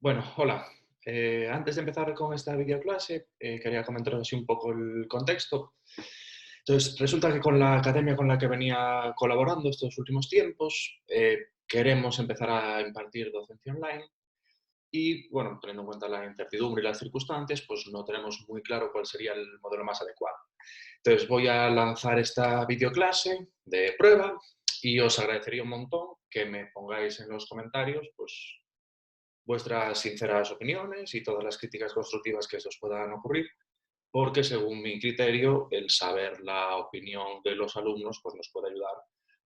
Bueno, hola. Antes de empezar con esta videoclase, quería comentaros así un poco el contexto. Entonces, resulta que con la academia con la que venía colaborando estos últimos tiempos, queremos empezar a impartir docencia online y, bueno, teniendo en cuenta la incertidumbre y las circunstancias, pues no tenemos muy claro cuál sería el modelo más adecuado. Entonces, voy a lanzar esta videoclase de prueba y os agradecería un montón que me pongáis en los comentarios, pues, vuestras sinceras opiniones y todas las críticas constructivas que se os puedan ocurrir, porque según mi criterio, el saber la opinión de los alumnos pues nos puede ayudar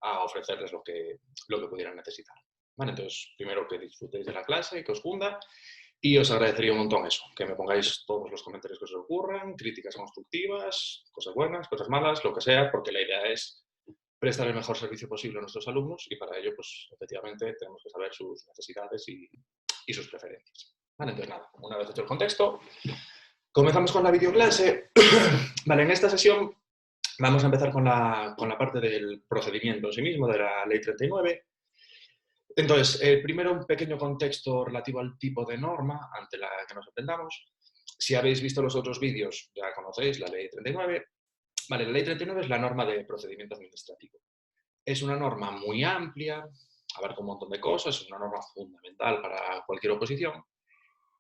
a ofrecerles lo que pudieran necesitar. Vale, entonces, primero que disfrutéis de la clase y que os funda, y os agradecería un montón eso, que me pongáis todos los comentarios que os ocurran, críticas constructivas, cosas buenas, cosas malas, lo que sea, porque la idea es prestar el mejor servicio posible a nuestros alumnos y para ello, pues, efectivamente, tenemos que saber sus necesidades y sus preferencias. Vale, entonces nada, una vez hecho el contexto, comenzamos con la videoclase. Vale, en esta sesión vamos a empezar con la parte del procedimiento en sí mismo, de la Ley 39. Entonces, primero un pequeño contexto relativo al tipo de norma ante la que nos entendamos. Si habéis visto los otros vídeos, ya conocéis la Ley 39. Vale, la Ley 39 es la norma de procedimiento administrativo. Es una norma muy amplia, abarca un montón de cosas, es una norma fundamental para cualquier oposición.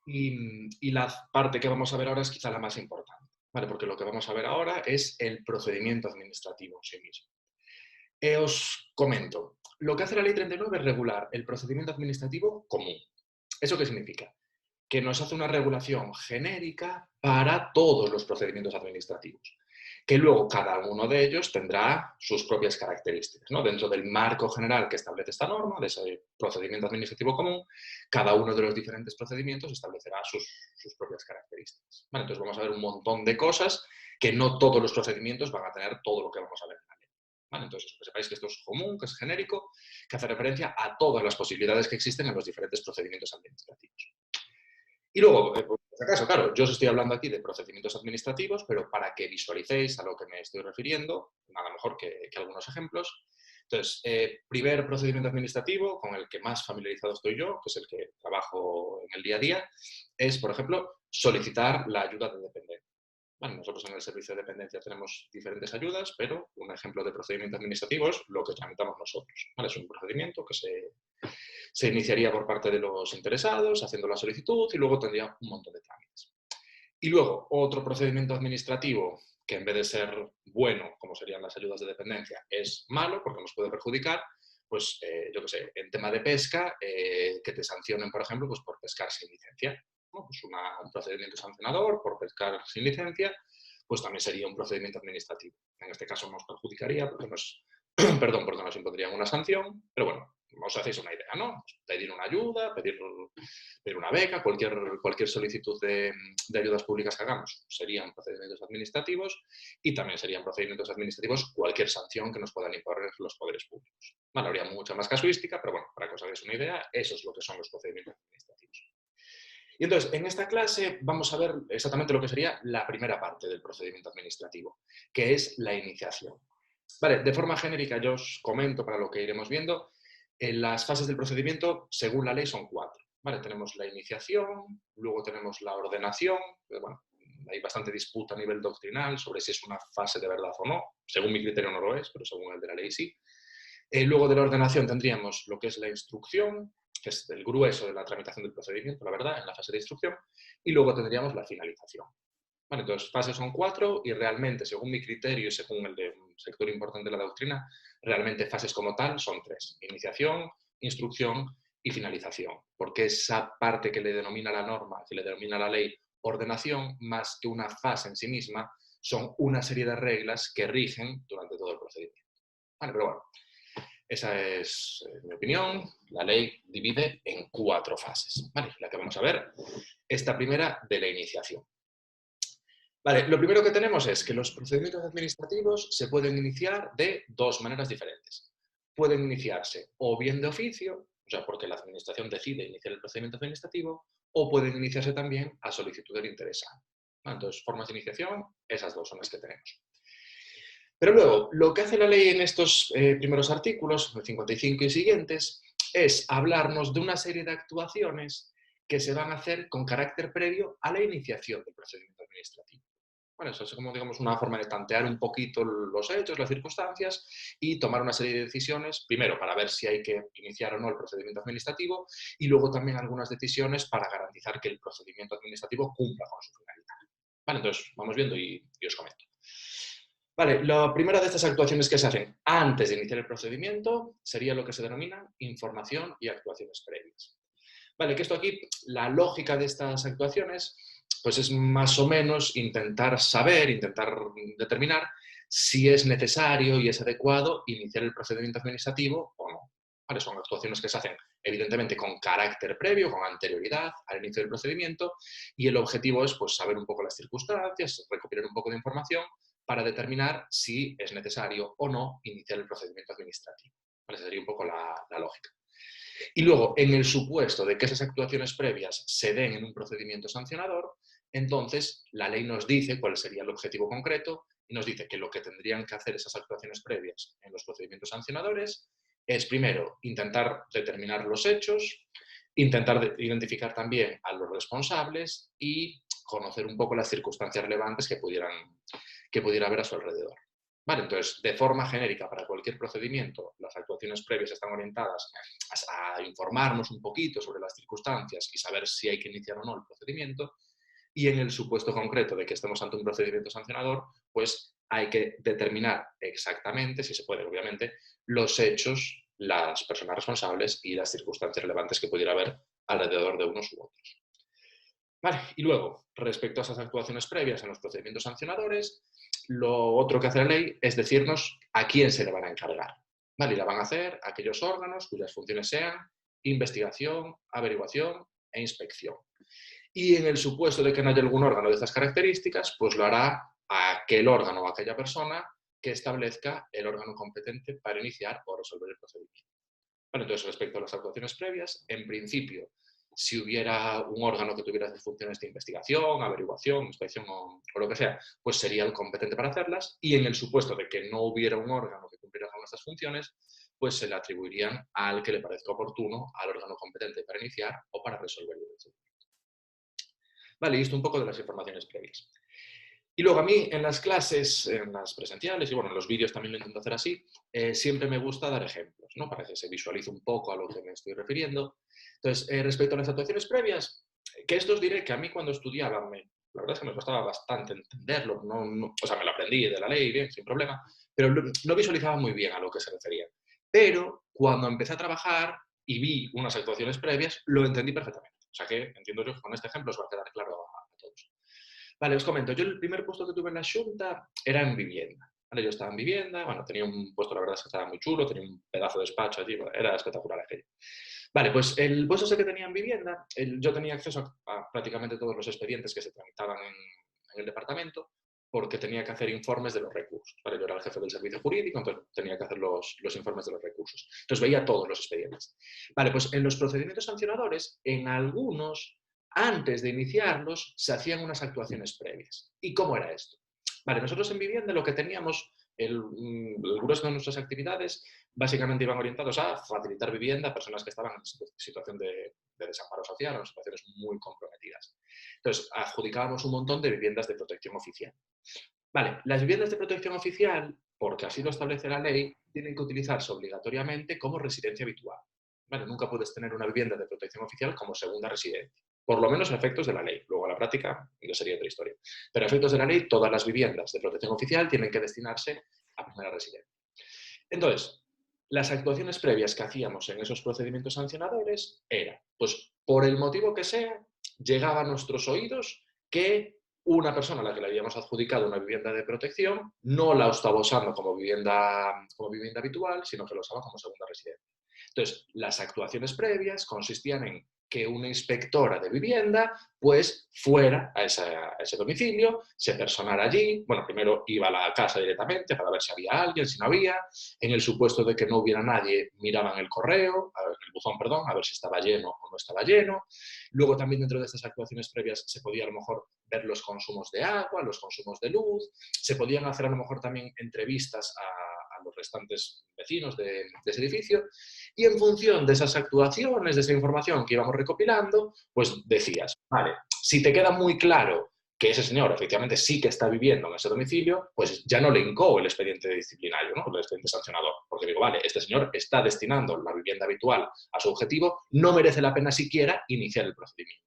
Y la parte que vamos a ver ahora es quizá la más importante, ¿vale? Porque lo que vamos a ver ahora es el procedimiento administrativo en sí mismo. Os comento, lo que hace la Ley 39 es regular el procedimiento administrativo común. ¿Eso qué significa? Que nos hace una regulación genérica para todos los procedimientos administrativos, que luego cada uno de ellos tendrá sus propias características, ¿no? Dentro del marco general que establece esta norma, de ese procedimiento administrativo común, cada uno de los diferentes procedimientos establecerá sus propias características. ¿Vale? Entonces vamos a ver un montón de cosas que no todos los procedimientos van a tener todo lo que vamos a ver en la ley. ¿Vale? Entonces, que sepáis que esto es común, que es genérico, que hace referencia a todas las posibilidades que existen en los diferentes procedimientos administrativos. Y luego, por si acaso, claro, yo os estoy hablando aquí de procedimientos administrativos, pero para que visualicéis a lo que me estoy refiriendo, nada mejor que algunos ejemplos. Entonces, primer procedimiento administrativo con el que más familiarizado estoy yo, que es el que trabajo en el día a día, es, por ejemplo, solicitar la ayuda de dependencia. Bueno, nosotros en el servicio de dependencia tenemos diferentes ayudas, pero un ejemplo de procedimiento administrativo es lo que tramitamos nosotros. ¿Vale? Es un procedimiento que se iniciaría por parte de los interesados, haciendo la solicitud y luego tendría un montón de trámites. Y luego, otro procedimiento administrativo que en vez de ser bueno, como serían las ayudas de dependencia, es malo porque nos puede perjudicar, pues yo qué sé, en tema de pesca, que te sancionen, por ejemplo, pues por pescar sin licencia. ¿No? Pues un procedimiento sancionador por pescar sin licencia, pues también sería un procedimiento administrativo. En este caso nos perjudicaría porque perdón, porque nos impondrían una sanción, pero bueno, os hacéis una idea, ¿no? Pedir una ayuda, pedir una beca, cualquier solicitud de ayudas públicas que hagamos serían procedimientos administrativos y también serían procedimientos administrativos cualquier sanción que nos puedan imponer los poderes públicos. Bueno, habría mucha más casuística, pero bueno, para que os hagáis una idea, eso es lo que son los procedimientos administrativos. Y entonces, en esta clase vamos a ver exactamente lo que sería la primera parte del procedimiento administrativo, que es la iniciación. Vale, de forma genérica yo os comento para lo que iremos viendo. Las fases del procedimiento, según la ley, son 4. Vale, tenemos la iniciación, luego tenemos la ordenación, bueno, hay bastante disputa a nivel doctrinal sobre si es una fase de verdad o no. Según mi criterio no lo es, pero según el de la ley sí. Luego de la ordenación tendríamos lo que es la instrucción, que es el grueso de la tramitación del procedimiento, la verdad, en la fase de instrucción, y luego tendríamos la finalización. Vale, entonces, fases son 4 y realmente, según mi criterio y según el de un sector importante de la doctrina, realmente fases como tal son 3. Iniciación, instrucción y finalización. Porque esa parte que le denomina la norma, que le denomina la ley ordenación, más que una fase en sí misma, son una serie de reglas que rigen durante todo el procedimiento. Vale, pero bueno, esa es mi opinión. La ley divide en 4 fases. Vale, la que vamos a ver, esta primera de la iniciación. Vale, lo primero que tenemos es que los procedimientos administrativos se pueden iniciar de 2 maneras diferentes. Pueden iniciarse o bien de oficio, o sea, porque la administración decide iniciar el procedimiento administrativo, o pueden iniciarse también a solicitud del interesado. Entonces, formas de iniciación, esas 2 son las que tenemos. Pero luego, lo que hace la ley en estos primeros artículos, el 55 y siguientes, es hablarnos de una serie de actuaciones que se van a hacer con carácter previo a la iniciación del procedimiento administrativo. Bueno, eso es como, digamos, una forma de tantear un poquito los hechos, las circunstancias y tomar una serie de decisiones, primero para ver si hay que iniciar o no el procedimiento administrativo y luego también algunas decisiones para garantizar que el procedimiento administrativo cumpla con su finalidad. Vale, entonces vamos viendo y os comento. Vale, la primera de estas actuaciones que se hacen antes de iniciar el procedimiento sería lo que se denomina información y actuaciones previas. Vale, que esto aquí, la lógica de estas actuaciones, pues es más o menos intentar saber, intentar determinar si es necesario y es adecuado iniciar el procedimiento administrativo o no. Vale, son actuaciones que se hacen evidentemente con carácter previo, con anterioridad al inicio del procedimiento y el objetivo es pues, saber un poco las circunstancias, recopilar un poco de información para determinar si es necesario o no iniciar el procedimiento administrativo. Vale, esa sería un poco la lógica. Y luego, en el supuesto de que esas actuaciones previas se den en un procedimiento sancionador, entonces la ley nos dice cuál sería el objetivo concreto y nos dice que lo que tendrían que hacer esas actuaciones previas en los procedimientos sancionadores es, primero, intentar determinar los hechos, intentar identificar también a los responsables y conocer un poco las circunstancias relevantes que pudiera haber a su alrededor. Vale, entonces, de forma genérica, para cualquier procedimiento, las actuaciones previas están orientadas a informarnos un poquito sobre las circunstancias y saber si hay que iniciar o no el procedimiento. Y en el supuesto concreto de que estemos ante un procedimiento sancionador, pues hay que determinar exactamente, si se puede, obviamente, los hechos, las personas responsables y las circunstancias relevantes que pudiera haber alrededor de unos u otros. Vale, y luego, respecto a esas actuaciones previas en los procedimientos sancionadores, lo otro que hace la ley es decirnos a quién se le van a encargar. Vale, y la van a hacer aquellos órganos cuyas funciones sean investigación, averiguación e inspección. Y en el supuesto de que no haya algún órgano de estas características, pues lo hará aquel órgano o aquella persona que establezca el órgano competente para iniciar o resolver el procedimiento. Bueno, entonces, respecto a las actuaciones previas, en principio, si hubiera un órgano que tuviera funciones de investigación, averiguación, inspección o lo que sea, pues sería el competente para hacerlas. Y en el supuesto de que no hubiera un órgano que cumpliera con estas funciones, pues se le atribuirían al que le parezca oportuno, al órgano competente para iniciar o para resolver el procedimiento. Vale, y esto un poco de las informaciones previas. Y luego a mí en las clases, en las presenciales y bueno, en los vídeos también lo intento hacer así, siempre me gusta dar ejemplos, ¿no? Para que se visualice un poco a lo que me estoy refiriendo. Entonces, respecto a las actuaciones previas, que esto os diré que a mí cuando estudiaba, la verdad es que me costaba bastante entenderlo, o sea, me lo aprendí de la ley, bien, sin problema, pero no visualizaba muy bien a lo que se refería. Pero cuando empecé a trabajar y vi unas actuaciones previas, lo entendí perfectamente. O sea que entiendo yo que con este ejemplo os va a quedar claro a todos. Vale, os comento, yo el primer puesto que tuve en la Xunta era en vivienda. Vale, yo estaba en vivienda, bueno, tenía un puesto, la verdad es que estaba muy chulo, tenía un pedazo de despacho allí, bueno, era espectacular aquello. Vale, pues el puesto ese que tenía en vivienda, yo tenía acceso a prácticamente todos los expedientes que se tramitaban en el departamento, porque tenía que hacer informes de los recursos. ¿Vale? Yo era el jefe del servicio jurídico, entonces tenía que hacer los informes de los recursos. Entonces veía todos los expedientes. Vale, pues en los procedimientos sancionadores, en algunos antes de iniciarlos, se hacían unas actuaciones previas. ¿Y cómo era esto? Vale, nosotros en vivienda lo que teníamos, el grueso de nuestras actividades, básicamente iban orientados a facilitar vivienda a personas que estaban en situación de desamparo social o en situaciones muy comprometidas. Entonces, adjudicábamos un montón de viviendas de protección oficial. Vale, las viviendas de protección oficial, porque así lo establece la ley, tienen que utilizarse obligatoriamente como residencia habitual. Vale, nunca puedes tener una vivienda de protección oficial como segunda residencia. Por lo menos a efectos de la ley. Luego a la práctica ya sería otra historia. Pero a efectos de la ley, todas las viviendas de protección oficial tienen que destinarse a primera residencia. Entonces, las actuaciones previas que hacíamos en esos procedimientos sancionadores era, pues por el motivo que sea, llegaba a nuestros oídos que una persona a la que le habíamos adjudicado una vivienda de protección no la estaba usando como vivienda habitual, sino que lo usaba como segunda residencia. Entonces, las actuaciones previas consistían en que una inspectora de vivienda pues fuera a ese domicilio, se personara allí, bueno, primero iba a la casa directamente para ver si había alguien, si no había, en el supuesto de que no hubiera nadie, miraban el correo, el buzón, perdón, a ver si estaba lleno o no estaba lleno. Luego también dentro de estas actuaciones previas se podía a lo mejor ver los consumos de agua, los consumos de luz, se podían hacer a lo mejor también entrevistas a los restantes vecinos de ese edificio, y en función de esas actuaciones, de esa información que íbamos recopilando, pues decías, vale, si te queda muy claro que ese señor efectivamente sí que está viviendo en ese domicilio, pues ya no le incoó el expediente disciplinario, ¿no? El expediente sancionador, porque digo, vale, este señor está destinando la vivienda habitual a su objetivo, no merece la pena siquiera iniciar el procedimiento.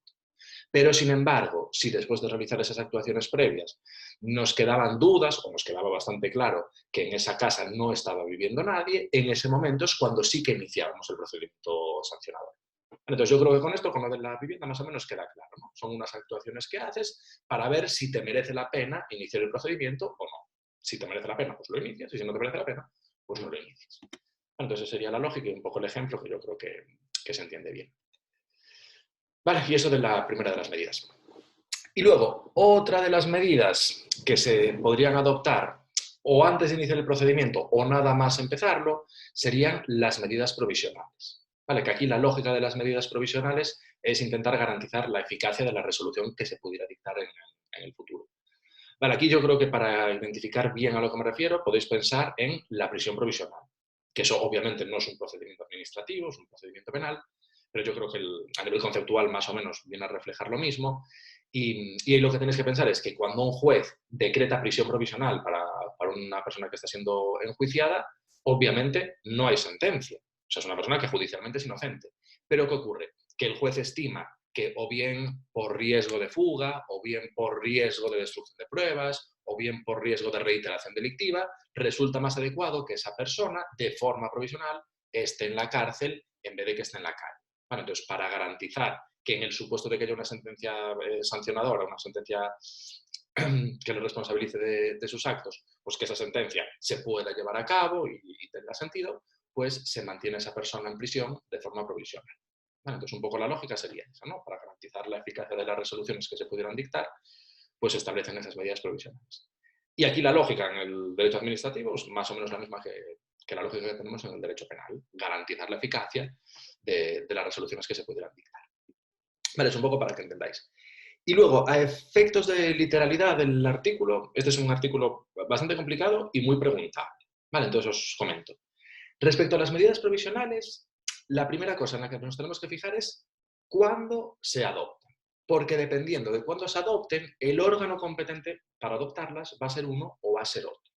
Pero, sin embargo, si después de realizar esas actuaciones previas nos quedaban dudas o nos quedaba bastante claro que en esa casa no estaba viviendo nadie, en ese momento es cuando sí que iniciábamos el procedimiento sancionador. Entonces, yo creo que con esto, con lo de la vivienda, más o menos queda claro, ¿no? Son unas actuaciones que haces para ver si te merece la pena iniciar el procedimiento o no. Si te merece la pena, pues lo inicias, y si no te merece la pena, pues no lo inicias. Entonces, esa sería la lógica y un poco el ejemplo que yo creo que se entiende bien. Vale, y eso de la primera de las medidas. Y luego, otra de las medidas que se podrían adoptar o antes de iniciar el procedimiento o nada más empezarlo, serían las medidas provisionales. Vale, que aquí la lógica de las medidas provisionales es intentar garantizar la eficacia de la resolución que se pudiera dictar en el futuro. Vale, aquí yo creo que para identificar bien a lo que me refiero, podéis pensar en la prisión provisional, que eso obviamente no es un procedimiento administrativo, es un procedimiento penal, pero yo creo que a nivel conceptual más o menos viene a reflejar lo mismo. Y lo que tenéis que pensar es que cuando un juez decreta prisión provisional para una persona que está siendo enjuiciada, obviamente no hay sentencia. O sea, es una persona que judicialmente es inocente. Pero ¿qué ocurre? Que el juez estima que o bien por riesgo de fuga, o bien por riesgo de destrucción de pruebas, o bien por riesgo de reiteración delictiva, resulta más adecuado que esa persona, de forma provisional, esté en la cárcel en vez de que esté en la calle. Bueno, entonces, para garantizar que en el supuesto de que haya una sentencia sancionadora, una sentencia que le responsabilice de sus actos, pues que esa sentencia se pueda llevar a cabo y tenga sentido, pues se mantiene esa persona en prisión de forma provisional. Bueno, entonces, un poco la lógica sería esa, ¿no? Para garantizar la eficacia de las resoluciones que se pudieran dictar, pues se establecen esas medidas provisionales. Y aquí la lógica en el derecho administrativo es más o menos la misma que la lógica que tenemos en el derecho penal, garantizar la eficacia de las resoluciones que se pudieran dictar. Vale, es un poco para que entendáis. Y luego, a efectos de literalidad del artículo, este es un artículo bastante complicado y muy preguntable. Vale, entonces os comento. Respecto a las medidas provisionales, la primera cosa en la que nos tenemos que fijar es cuándo se adoptan. Porque dependiendo de cuándo se adopten, el órgano competente para adoptarlas va a ser uno o va a ser otro.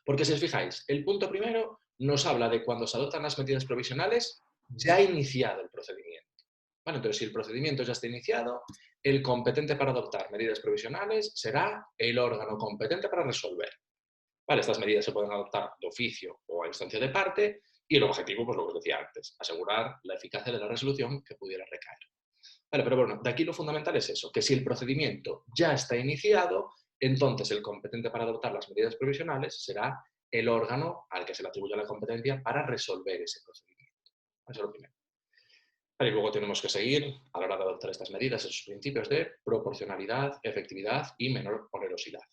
Porque si os fijáis, el punto primero nos habla de cuando se adoptan las medidas provisionales ya iniciado el procedimiento. Bueno, entonces, si el procedimiento ya está iniciado, el competente para adoptar medidas provisionales será el órgano competente para resolver. Vale, estas medidas se pueden adoptar de oficio o a instancia de parte y el objetivo, pues lo que os decía antes, asegurar la eficacia de la resolución que pudiera recaer. Vale, pero bueno, de aquí lo fundamental es eso, que si el procedimiento ya está iniciado, entonces el competente para adoptar las medidas provisionales será el órgano al que se le atribuye la competencia para resolver ese procedimiento. Eso es lo primero. Y luego tenemos que seguir, a la hora de adoptar estas medidas, esos principios de proporcionalidad, efectividad y menor onerosidad.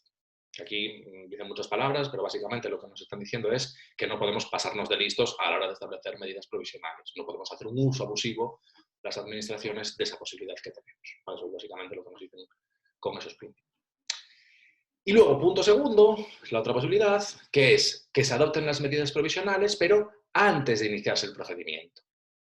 Que aquí dicen muchas palabras, pero básicamente lo que nos están diciendo es que no podemos pasarnos de listos a la hora de establecer medidas provisionales. No podemos hacer un uso abusivo las administraciones de esa posibilidad que tenemos. Eso es básicamente lo que nos dicen con esos principios. Y luego, punto segundo, la otra posibilidad, que es que se adopten las medidas provisionales, pero antes de iniciarse el procedimiento.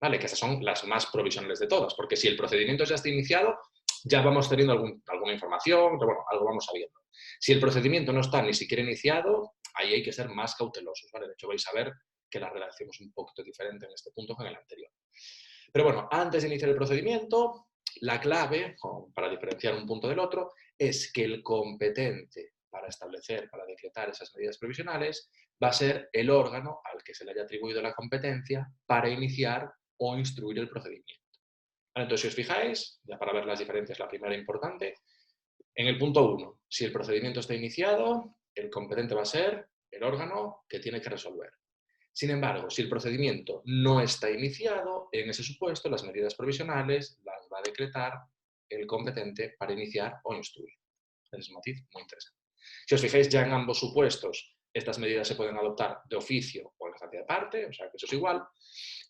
¿Vale? Que esas son las más provisionales de todas, porque si el procedimiento ya está iniciado, ya vamos teniendo alguna información, pero bueno, algo vamos sabiendo. Si el procedimiento no está ni siquiera iniciado, ahí hay que ser más cautelosos, ¿vale? De hecho, vais a ver que la redacción es un poquito diferente en este punto que en el anterior. Pero bueno, antes de iniciar el procedimiento, la clave, para diferenciar un punto del otro, es que el competente para establecer, para decretar esas medidas provisionales, va a ser el órgano al que se le haya atribuido la competencia para iniciar o instruir el procedimiento. Entonces, si os fijáis, ya para ver las diferencias, la primera importante, en el punto 1, si el procedimiento está iniciado, el competente va a ser el órgano que tiene que resolver. Sin embargo, si el procedimiento no está iniciado, en ese supuesto las medidas provisionales las va a decretar el competente para iniciar o instruir. Ese es un matiz muy interesante. Si os fijáis, ya en ambos supuestos, estas medidas se pueden adoptar de oficio o en instancia de parte, o sea que eso es igual.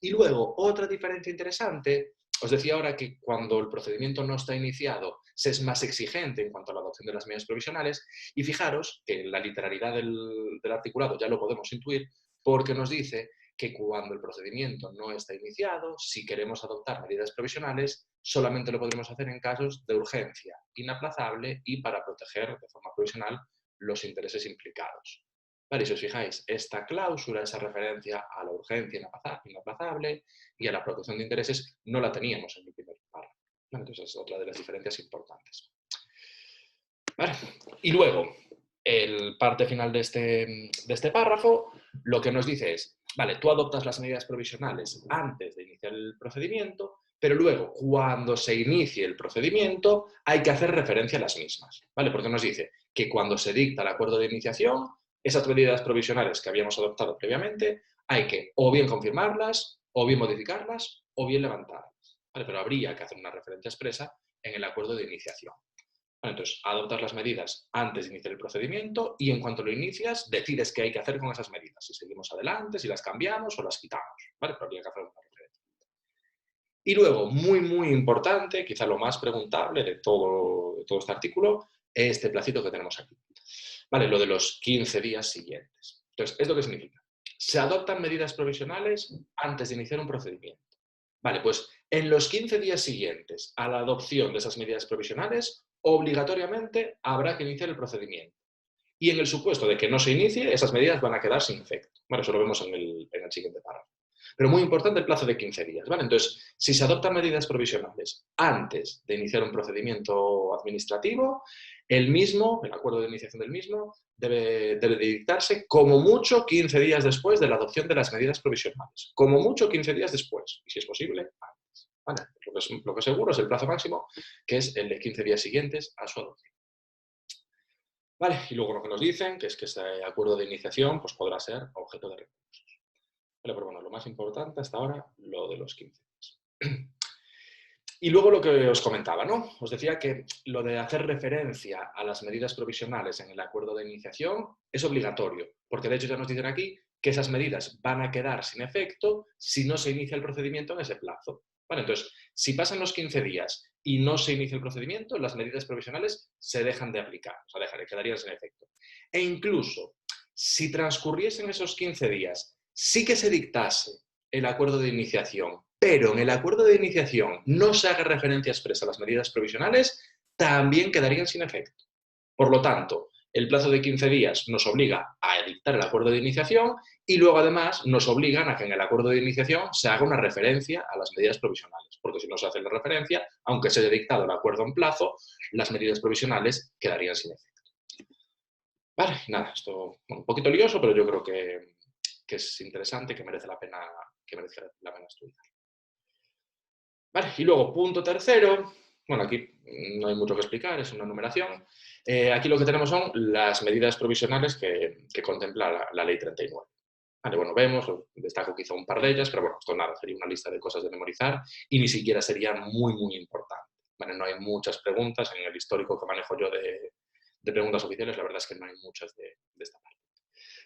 Y luego, otra diferencia interesante, os decía ahora que cuando el procedimiento no está iniciado se es más exigente en cuanto a la adopción de las medidas provisionales, y fijaros que la literalidad del articulado ya lo podemos intuir, porque nos dice que cuando el procedimiento no está iniciado, si queremos adoptar medidas provisionales, solamente lo podremos hacer en casos de urgencia inaplazable y para proteger de forma provisional los intereses implicados. Vale, si os fijáis, esta cláusula, esa referencia a la urgencia inaplazable y a la protección de intereses, no la teníamos en el primer párrafo. Entonces es otra de las diferencias importantes. ¿Vale? Y luego, el parte final de este párrafo, lo que nos dice es, vale, tú adoptas las medidas provisionales antes de iniciar el procedimiento, pero luego, cuando se inicie el procedimiento, hay que hacer referencia a las mismas, ¿vale? Porque nos dice que cuando se dicta el acuerdo de iniciación, esas medidas provisionales que habíamos adoptado previamente, hay que o bien confirmarlas, o bien modificarlas, o bien levantarlas, ¿vale? Pero habría que hacer una referencia expresa en el acuerdo de iniciación. Bueno, entonces, adoptas las medidas antes de iniciar el procedimiento y en cuanto lo inicias, decides qué hay que hacer con esas medidas. Si seguimos adelante, si las cambiamos o las quitamos. ¿Vale? Pero habría que hacer una referencia. Y luego, muy, muy importante, quizá lo más preguntable de todo este artículo, este placito que tenemos aquí. ¿Vale? Lo de los 15 días siguientes. Entonces, ¿esto qué significa? Se adoptan medidas provisionales antes de iniciar un procedimiento. Vale, pues en los 15 días siguientes a la adopción de esas medidas provisionales, obligatoriamente habrá que iniciar el procedimiento. Y en el supuesto de que no se inicie, esas medidas van a quedar sin efecto. Bueno, eso lo vemos en el siguiente párrafo. Pero muy importante el plazo de 15 días. ¿Vale? Entonces, si se adoptan medidas provisionales antes de iniciar un procedimiento administrativo, el acuerdo de iniciación del mismo, debe de dictarse como mucho 15 días después de la adopción de las medidas provisionales. Como mucho 15 días después. Y si es posible, antes. ¿Vale? Lo que seguro es el plazo máximo, que es el de 15 días siguientes a su adopción. ¿Vale? Y luego lo que nos dicen, que es que ese acuerdo de iniciación pues, podrá ser objeto de recursos. Vale, pero bueno, lo más importante hasta ahora, lo de los 15 días. Y luego lo que os comentaba, ¿no? Os decía que lo de hacer referencia a las medidas provisionales en el acuerdo de iniciación es obligatorio, porque de hecho ya nos dicen aquí que esas medidas van a quedar sin efecto si no se inicia el procedimiento en ese plazo. Vale, entonces, si pasan los 15 días y no se inicia el procedimiento, las medidas provisionales se dejan de aplicar, o sea, quedarían sin efecto. E incluso, si transcurriesen esos 15 días, sí que se dictase el acuerdo de iniciación, pero en el acuerdo de iniciación no se haga referencia expresa a las medidas provisionales, también quedarían sin efecto. Por lo tanto, el plazo de 15 días nos obliga a dictar el acuerdo de iniciación y luego además nos obligan a que en el acuerdo de iniciación se haga una referencia a las medidas provisionales, porque si no se hace la referencia, aunque se haya dictado el acuerdo en plazo, las medidas provisionales quedarían sin efecto. Vale, nada, esto un poquito lioso, pero yo creo que es interesante, que merece la pena estudiar. Vale, y luego, punto tercero, bueno, aquí no hay mucho que explicar, es una numeración. Aquí lo que tenemos son las medidas provisionales que contempla la Ley 39. Vale, bueno, vemos, destaco quizá un par de ellas, pero bueno, esto nada, sería una lista de cosas de memorizar y ni siquiera sería muy, muy importante. Vale, no hay muchas preguntas en el histórico que manejo yo de preguntas oficiales, la verdad es que no hay muchas de esta parte.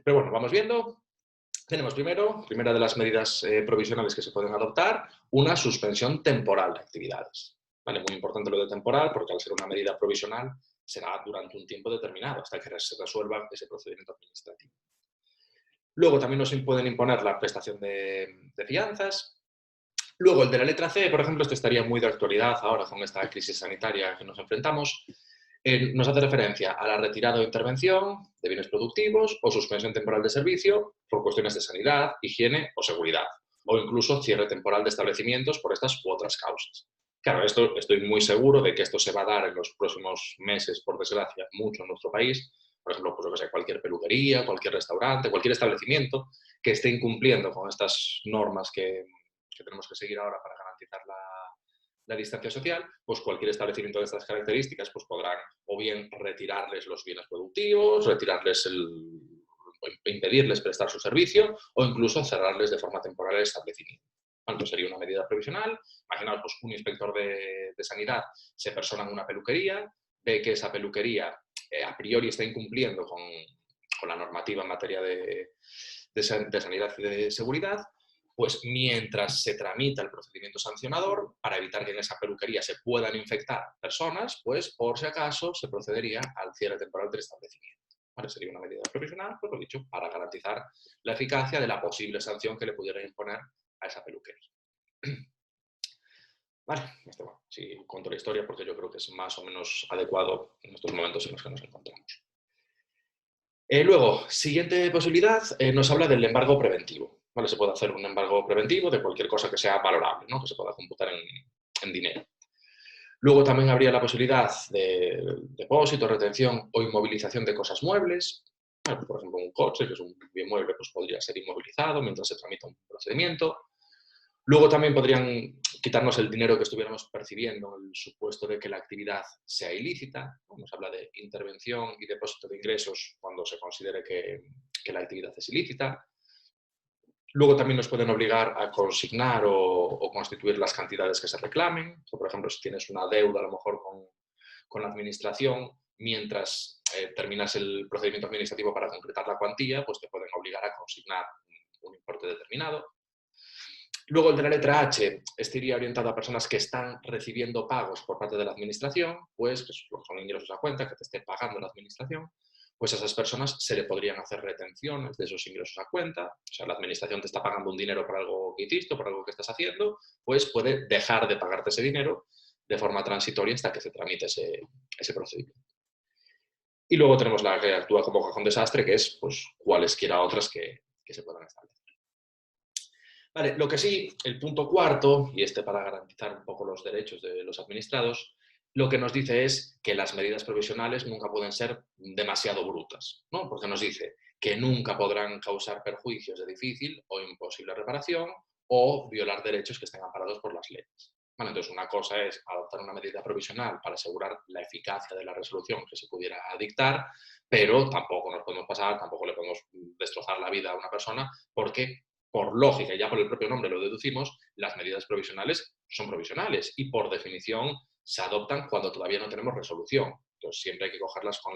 Pero bueno, vamos viendo. Tenemos primera de las medidas provisionales que se pueden adoptar, una suspensión temporal de actividades. ¿Vale? Muy importante lo de temporal, porque al ser una medida provisional será durante un tiempo determinado, hasta que se resuelva ese procedimiento administrativo. Luego también nos pueden imponer la prestación de fianzas. Luego el de la letra C, por ejemplo, este estaría muy de actualidad ahora con esta crisis sanitaria que nos enfrentamos. Nos hace referencia a la retirada o intervención de bienes productivos o suspensión temporal de servicio por cuestiones de sanidad, higiene o seguridad, o incluso cierre temporal de establecimientos por estas u otras causas. Claro, estoy muy seguro de que esto se va a dar en los próximos meses, por desgracia, mucho en nuestro país. Por ejemplo, pues, yo que sé, cualquier peluquería, cualquier restaurante, cualquier establecimiento que esté incumpliendo con estas normas que tenemos que seguir ahora para garantizar la distancia social, pues cualquier establecimiento de estas características pues podrán o bien retirarles los bienes productivos, impedirles prestar su servicio o incluso cerrarles de forma temporal el establecimiento. Bueno, pues sería una medida provisional. Imaginaos, pues un inspector de sanidad se persona en una peluquería, ve que esa peluquería a priori está incumpliendo con la normativa en materia de sanidad y de seguridad, pues mientras se tramita el procedimiento sancionador, para evitar que en esa peluquería se puedan infectar personas, pues por si acaso se procedería al cierre temporal del establecimiento. ¿Vale? Sería una medida provisional, pues lo dicho, para garantizar la eficacia de la posible sanción que le pudieran imponer a esa peluquería. Vale, bueno, sí, cuento la historia porque yo creo que es más o menos adecuado en estos momentos en los que nos encontramos. Luego, siguiente posibilidad, nos habla del embargo preventivo. ¿Vale? Se puede hacer un embargo preventivo de cualquier cosa que sea valorable, ¿no? Que se pueda computar en dinero. Luego también habría la posibilidad de depósito, retención o inmovilización de cosas muebles. Bueno, por ejemplo, un coche, que es un bien mueble, pues podría ser inmovilizado mientras se tramita un procedimiento. Luego también podrían quitarnos el dinero que estuviéramos percibiendo en el supuesto de que la actividad sea ilícita, ¿no? Nos habla de intervención y depósito de ingresos cuando se considere que la actividad es ilícita. Luego también nos pueden obligar a consignar o constituir las cantidades que se reclamen. O, por ejemplo, si tienes una deuda a lo mejor con la administración, mientras terminas el procedimiento administrativo para concretar la cuantía, pues te pueden obligar a consignar un importe determinado. Luego el de la letra H, este iría orientado a personas que están recibiendo pagos por parte de la administración, pues que son ingresos a cuenta, que te esté pagando la administración, pues a esas personas se le podrían hacer retenciones de esos ingresos a cuenta. O sea, la administración te está pagando un dinero por algo que hiciste, por algo que estás haciendo, pues puede dejar de pagarte ese dinero de forma transitoria hasta que se tramite ese procedimiento. Y luego tenemos la que actúa como cajón desastre, que es pues cualesquiera otras que se puedan establecer. Vale, lo que sí, el punto cuarto, y este para garantizar un poco los derechos de los administrados, lo que nos dice es que las medidas provisionales nunca pueden ser demasiado brutas, ¿no? Porque nos dice que nunca podrán causar perjuicios de difícil o imposible reparación o violar derechos que estén amparados por las leyes. Bueno, entonces, una cosa es adoptar una medida provisional para asegurar la eficacia de la resolución que se pudiera dictar, pero tampoco nos podemos pasar, tampoco le podemos destrozar la vida a una persona porque por lógica, y ya por el propio nombre lo deducimos, las medidas provisionales son provisionales y por definición se adoptan cuando todavía no tenemos resolución. Entonces siempre hay que cogerlas con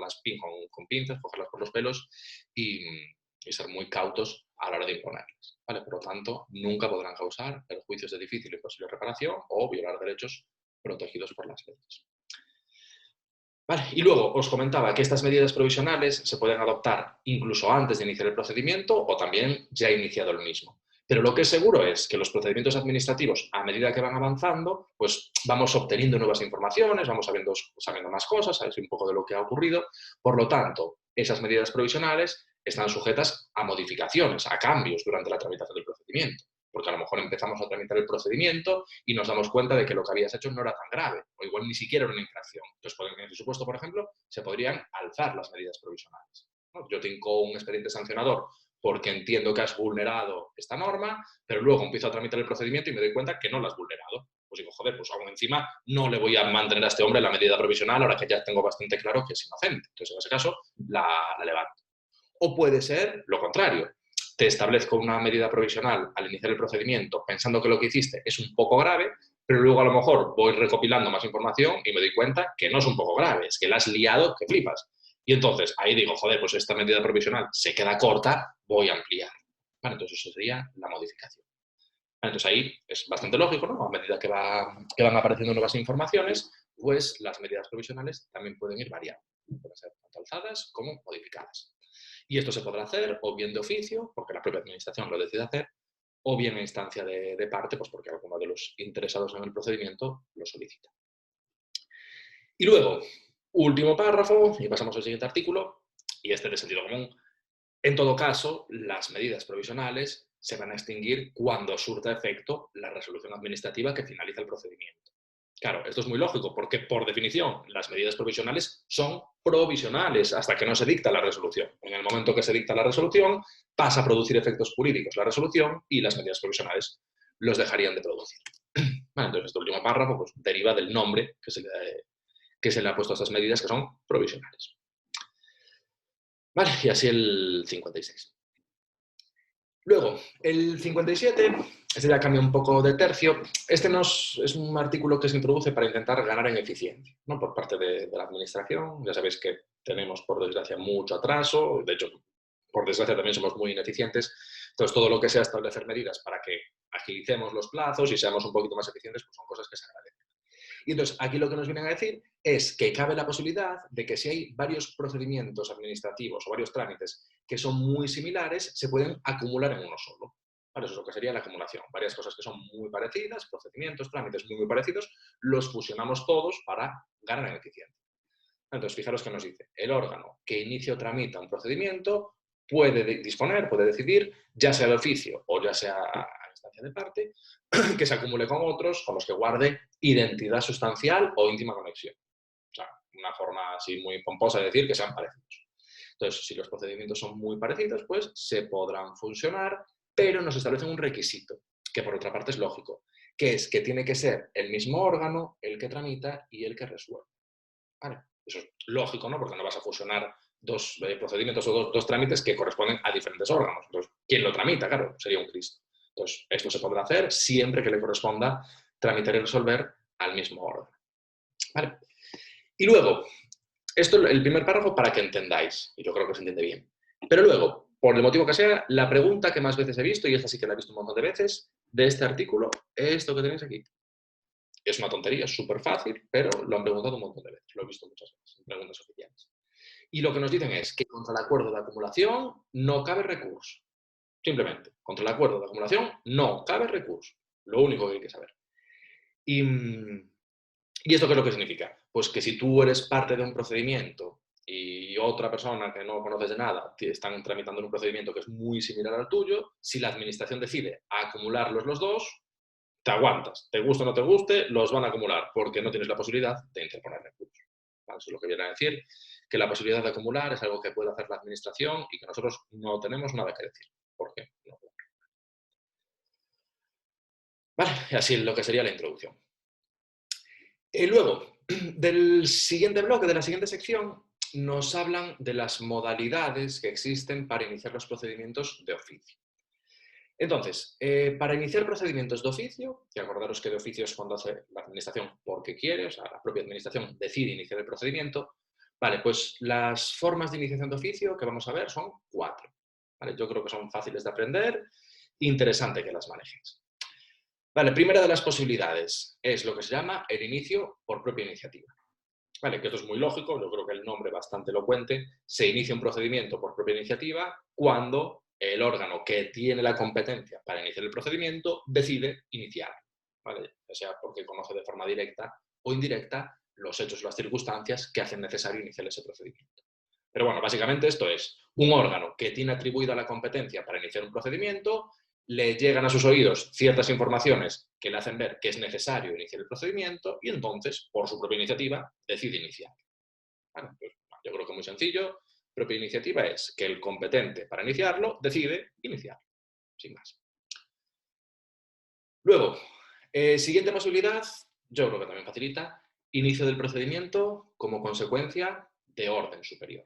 pinzas, cogerlas por los pelos y ser muy cautos a la hora de imponerlas. ¿Vale? Por lo tanto, nunca podrán causar perjuicios de difícil y posible reparación o violar derechos protegidos por las leyes. Vale, y luego os comentaba que estas medidas provisionales se pueden adoptar incluso antes de iniciar el procedimiento o también ya iniciado el mismo. Pero lo que es seguro es que los procedimientos administrativos, a medida que van avanzando, pues vamos obteniendo nuevas informaciones, vamos sabiendo más cosas, sabes un poco de lo que ha ocurrido. Por lo tanto, esas medidas provisionales están sujetas a modificaciones, a cambios durante la tramitación del procedimiento. Porque a lo mejor empezamos a tramitar el procedimiento y nos damos cuenta de que lo que habías hecho no era tan grave, o igual ni siquiera era una infracción. Entonces, en ese supuesto, por ejemplo, se podrían alzar las medidas provisionales, ¿no? Yo te incoo un expediente sancionador porque entiendo que has vulnerado esta norma, pero luego empiezo a tramitar el procedimiento y me doy cuenta que no la has vulnerado. Pues digo, joder, pues aún encima no le voy a mantener a este hombre la medida provisional ahora que ya tengo bastante claro que es inocente. Entonces, en ese caso, la levanto. O puede ser lo contrario. Te establezco una medida provisional al iniciar el procedimiento pensando que lo que hiciste es un poco grave, pero luego a lo mejor voy recopilando más información y me doy cuenta que no es un poco grave, es que la has liado que flipas. Y entonces ahí digo, joder, pues esta medida provisional se queda corta, voy a ampliar. Vale, entonces eso sería la modificación. Vale, entonces ahí es bastante lógico, ¿no? A medida que van apareciendo nuevas informaciones, pues las medidas provisionales también pueden ir variando. Pueden ser tanto alzadas como modificadas. Y esto se podrá hacer o bien de oficio, porque la propia administración lo decide hacer, o bien a instancia de parte, pues porque alguno de los interesados en el procedimiento lo solicita. Y luego, último párrafo, y pasamos al siguiente artículo, y este de sentido común. En todo caso, las medidas provisionales se van a extinguir cuando surta efecto la resolución administrativa que finaliza el procedimiento. Claro, esto es muy lógico, porque por definición las medidas provisionales son provisionales hasta que no se dicta la resolución. En el momento que se dicta la resolución, pasa a producir efectos jurídicos la resolución y las medidas provisionales los dejarían de producir. Bueno, entonces, este último párrafo pues, deriva del nombre que se le ha puesto a estas medidas, que son provisionales. Vale, y así el 56. Luego, el 57, este ya cambia un poco de tercio. Este es un artículo que se introduce para intentar ganar en eficiencia, ¿no? Por parte de la administración. Ya sabéis que tenemos, por desgracia, mucho atraso. De hecho, por desgracia, también somos muy ineficientes. Entonces, todo lo que sea establecer medidas para que agilicemos los plazos y seamos un poquito más eficientes, pues son cosas que se agradecen. Y entonces, aquí lo que nos vienen a decir es que cabe la posibilidad de que si hay varios procedimientos administrativos o varios trámites que son muy similares, se pueden acumular en uno solo. Vale, eso es lo que sería la acumulación. Varias cosas que son muy parecidas, procedimientos, trámites muy parecidos, los fusionamos todos para ganar en eficiencia. Entonces, fijaros que nos dice, el órgano que inicia o tramita un procedimiento puede disponer, puede decidir, ya sea de oficio o ya sea a instancia de parte, que se acumule con otros con los que guarde identidad sustancial o íntima conexión. O sea, una forma así muy pomposa de decir que sean parecidos. Entonces, si los procedimientos son muy parecidos, pues se podrán fusionar, pero nos establecen un requisito, que por otra parte es lógico, que es que tiene que ser el mismo órgano el que tramita y el que resuelve. ¿Vale? Eso es lógico, ¿no? Porque no vas a fusionar dos procedimientos o dos trámites que corresponden a diferentes órganos. Entonces, ¿quién lo tramita? Claro, sería un Cristo. Entonces, esto se podrá hacer siempre que le corresponda tramitar y resolver al mismo órgano. ¿Vale? Y luego, esto es el primer párrafo para que entendáis, y yo creo que se entiende bien. Pero luego, por el motivo que sea, la pregunta que más veces he visto, y esta sí que la he visto un montón de veces, de este artículo, es esto que tenéis aquí. Es una tontería, es súper fácil, pero lo han preguntado un montón de veces, lo he visto muchas veces en preguntas oficiales. Y lo que nos dicen es que contra el acuerdo de acumulación no cabe recurso. Simplemente, contra el acuerdo de acumulación no cabe recurso. Lo único que hay que saber. ¿Y esto qué es lo que significa? Pues que si tú eres parte de un procedimiento y otra persona que no conoces de nada están tramitando un procedimiento que es muy similar al tuyo, si la administración decide acumularlos los dos, te aguantas. Te guste o no te guste, los van a acumular porque no tienes la posibilidad de interponer recursos. Eso es lo que viene a decir, que la posibilidad de acumular es algo que puede hacer la administración y que nosotros no tenemos nada que decir. ¿Por qué? No. Vale, así es lo que sería la introducción. Y luego, del siguiente bloque, de la siguiente sección, nos hablan de las modalidades que existen para iniciar los procedimientos de oficio. Entonces, para iniciar procedimientos de oficio, que acordaros que de oficio es cuando hace la administración porque quiere, o sea, la propia administración decide iniciar el procedimiento, vale, pues las formas de iniciación de oficio que vamos a ver son 4. ¿Vale? Yo creo que son fáciles de aprender, interesante que las manejes. Vale, primera de las posibilidades es lo que se llama el inicio por propia iniciativa. Vale, que esto es muy lógico, yo creo que el nombre bastante elocuente, se inicia un procedimiento por propia iniciativa cuando el órgano que tiene la competencia para iniciar el procedimiento decide iniciar, ¿vale? Ya sea porque conoce de forma directa o indirecta los hechos o las circunstancias que hacen necesario iniciar ese procedimiento. Pero bueno, básicamente esto es un órgano que tiene atribuida la competencia para iniciar un procedimiento, le llegan a sus oídos ciertas informaciones que le hacen ver que es necesario iniciar el procedimiento y entonces, por su propia iniciativa, decide iniciar. Bueno, pues, yo creo que muy sencillo. Propia iniciativa es que el competente para iniciarlo decide iniciar, sin más. Luego, siguiente posibilidad, yo creo que también facilita, inicio del procedimiento como consecuencia de orden superior.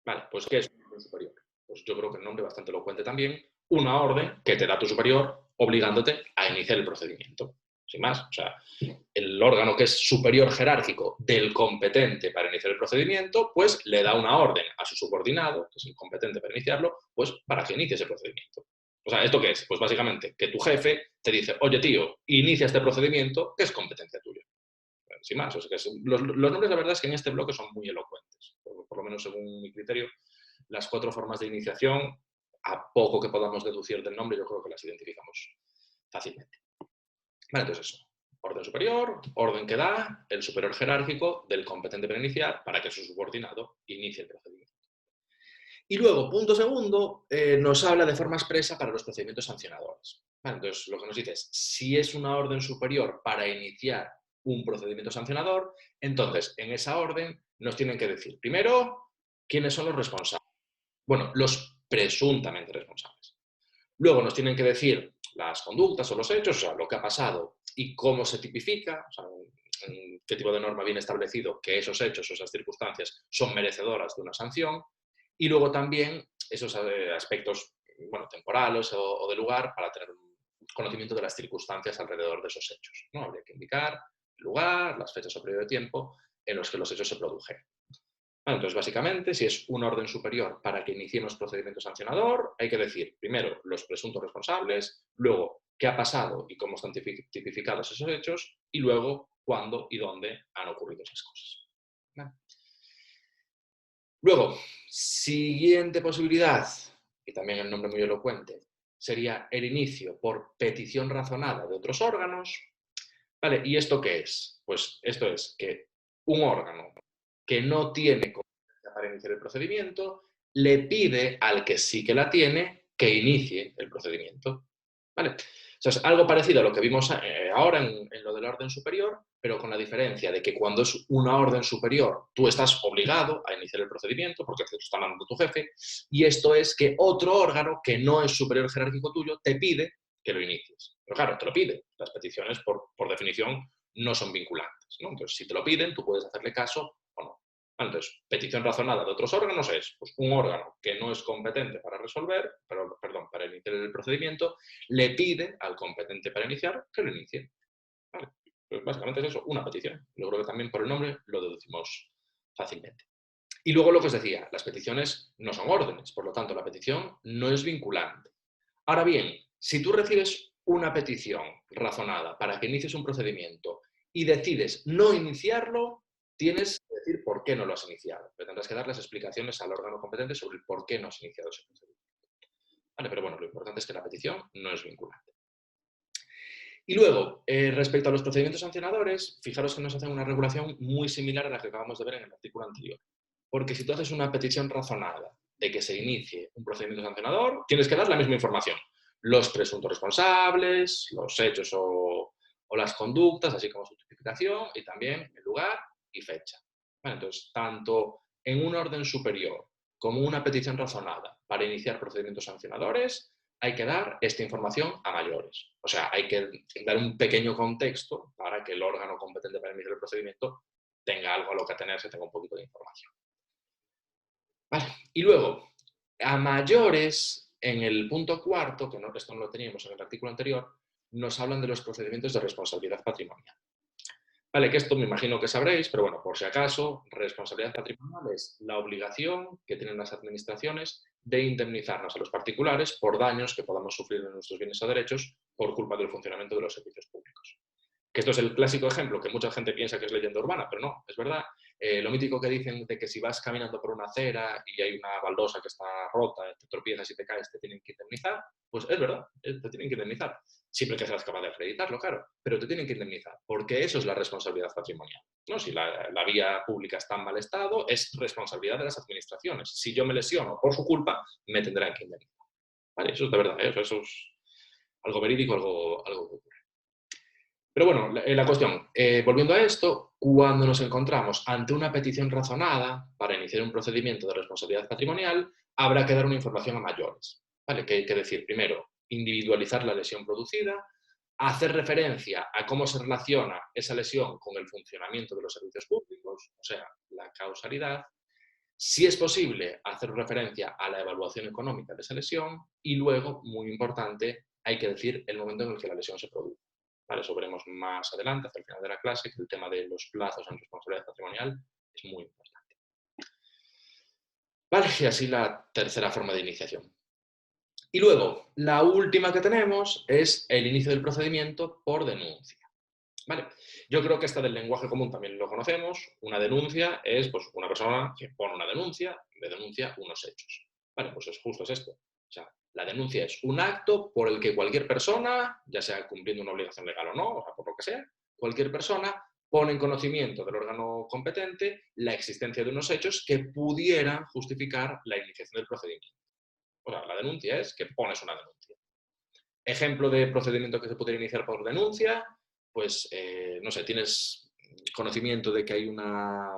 Vale, pues ¿qué es un orden superior? Pues yo creo que el nombre bastante elocuente también, una orden que te da tu superior obligándote a iniciar el procedimiento. Sin más, o sea, el órgano que es superior jerárquico del competente para iniciar el procedimiento, pues le da una orden a su subordinado, que es el competente para iniciarlo, pues para que inicie ese procedimiento. O sea, ¿esto qué es? Pues básicamente que tu jefe te dice, oye tío, inicia este procedimiento que es competencia tuya. Sin más, o sea, que los nombres la verdad es que en este bloque son muy elocuentes, por lo menos según mi criterio, las 4 formas de iniciación, a poco que podamos deducir del nombre, yo creo que las identificamos fácilmente. Vale, entonces eso. Orden superior, orden que da el superior jerárquico del competente para iniciar para que su subordinado inicie el procedimiento. Y luego, punto segundo, nos habla de forma expresa para los procedimientos sancionadores. Vale, entonces, lo que nos dice es, si es una orden superior para iniciar un procedimiento sancionador, entonces, en esa orden nos tienen que decir, primero, quiénes son los responsables. Bueno, los presuntamente responsables. Luego nos tienen que decir las conductas o los hechos, o sea, lo que ha pasado y cómo se tipifica, o sea, en qué tipo de norma viene establecido que esos hechos o esas circunstancias son merecedoras de una sanción. Y luego también esos aspectos, bueno, temporales o de lugar para tener un conocimiento de las circunstancias alrededor de esos hechos, ¿no? Habría que indicar el lugar, las fechas o periodo de tiempo en los que los hechos se produjeron. Bueno, entonces, básicamente, si es un orden superior para que iniciemos procedimiento sancionador, hay que decir, primero, los presuntos responsables, luego, qué ha pasado y cómo están tipificados esos hechos, y luego, cuándo y dónde han ocurrido esas cosas. ¿Vale? Luego, siguiente posibilidad, y también el nombre muy elocuente, sería el inicio por petición razonada de otros órganos. ¿Vale? ¿Y esto qué es? Pues esto es que un órgano que no tiene competencia para iniciar el procedimiento le pide al que sí que la tiene que inicie el procedimiento. ¿Vale? O sea, es algo parecido a lo que vimos ahora en lo del orden superior, pero con la diferencia de que cuando es una orden superior, tú estás obligado a iniciar el procedimiento porque te lo está mandando tu jefe, y esto es que otro órgano que no es superior jerárquico tuyo te pide que lo inicies. Pero claro, te lo pide. Las peticiones, por definición, no son vinculantes, ¿no? Entonces, si te lo piden, tú puedes hacerle caso o no. Entonces, petición razonada de otros órganos es pues, un órgano que no es competente para resolver, para iniciar el procedimiento, le pide al competente para iniciar que lo inicie. ¿Vale? Pues básicamente es eso, una petición. Yo creo que también por el nombre lo deducimos fácilmente. Y luego lo que os decía, las peticiones no son órdenes, por lo tanto la petición no es vinculante. Ahora bien, si tú recibes una petición razonada para que inicies un procedimiento y decides no iniciarlo, tienes que decir por qué no lo has iniciado. Pero tendrás que dar las explicaciones al órgano competente sobre el por qué no has iniciado ese procedimiento. ¿Vale? Pero bueno, lo importante es que la petición no es vinculante. Y luego, respecto a los procedimientos sancionadores, fijaros que nos hacen una regulación muy similar a la que acabamos de ver en el artículo anterior. Porque si tú haces una petición razonada de que se inicie un procedimiento sancionador, tienes que dar la misma información. Los presuntos responsables, los hechos o las conductas, así como su tipificación, y también el lugar y fecha. Bueno, entonces, tanto en un orden superior como una petición razonada para iniciar procedimientos sancionadores, hay que dar esta información a mayores. O sea, hay que dar un pequeño contexto para que el órgano competente para iniciar el procedimiento tenga algo a lo que atenerse, tenga un poquito de información. Vale. Y luego, a mayores, en el punto cuarto, que no, esto no lo teníamos en el artículo anterior, nos hablan de los procedimientos de responsabilidad patrimonial. Vale, que esto me imagino que sabréis, pero bueno, por si acaso, responsabilidad patrimonial es la obligación que tienen las administraciones de indemnizarnos a los particulares por daños que podamos sufrir en nuestros bienes o derechos por culpa del funcionamiento de los servicios públicos. Que esto es el clásico ejemplo que mucha gente piensa que es leyenda urbana, pero no, es verdad. Lo mítico que dicen de que si vas caminando por una acera y hay una baldosa que está rota, te tropiezas y te caes, te tienen que indemnizar, pues es verdad, te tienen que indemnizar. Siempre que seas capaz de acreditarlo, claro, pero te tienen que indemnizar, porque eso es la responsabilidad patrimonial, ¿no? Si la vía pública está en mal estado, es responsabilidad de las administraciones. Si yo me lesiono por su culpa, me tendrán que indemnizar. Vale, eso es de verdad, eso es algo verídico, algo que ocurre. Pero bueno, la cuestión, volviendo a esto, cuando nos encontramos ante una petición razonada para iniciar un procedimiento de responsabilidad patrimonial, habrá que dar una información a mayores. ¿Vale? Que hay que decir, primero, individualizar la lesión producida, hacer referencia a cómo se relaciona esa lesión con el funcionamiento de los servicios públicos, o sea, la causalidad. Si es posible, hacer referencia a la evaluación económica de esa lesión y luego, muy importante, hay que decir el momento en el que la lesión se produce. ¿Vale? Eso veremos más adelante, hacia el final de la clase, que el tema de los plazos en responsabilidad patrimonial es muy importante. Vale, y así la tercera forma de iniciación. Y luego, la última que tenemos es el inicio del procedimiento por denuncia. ¿Vale? Yo creo que esta del lenguaje común también lo conocemos. Una denuncia es pues, una persona que pone una denuncia y denuncia unos hechos. ¿Vale? Pues es justo es esto. O sea, la denuncia es un acto por el que cualquier persona, ya sea cumpliendo una obligación legal o no, o sea, por lo que sea, cualquier persona pone en conocimiento del órgano competente la existencia de unos hechos que pudieran justificar la iniciación del procedimiento. O sea, la denuncia es que pones una denuncia. Ejemplo de procedimiento que se podría iniciar por denuncia, pues, no sé, tienes conocimiento de que hay una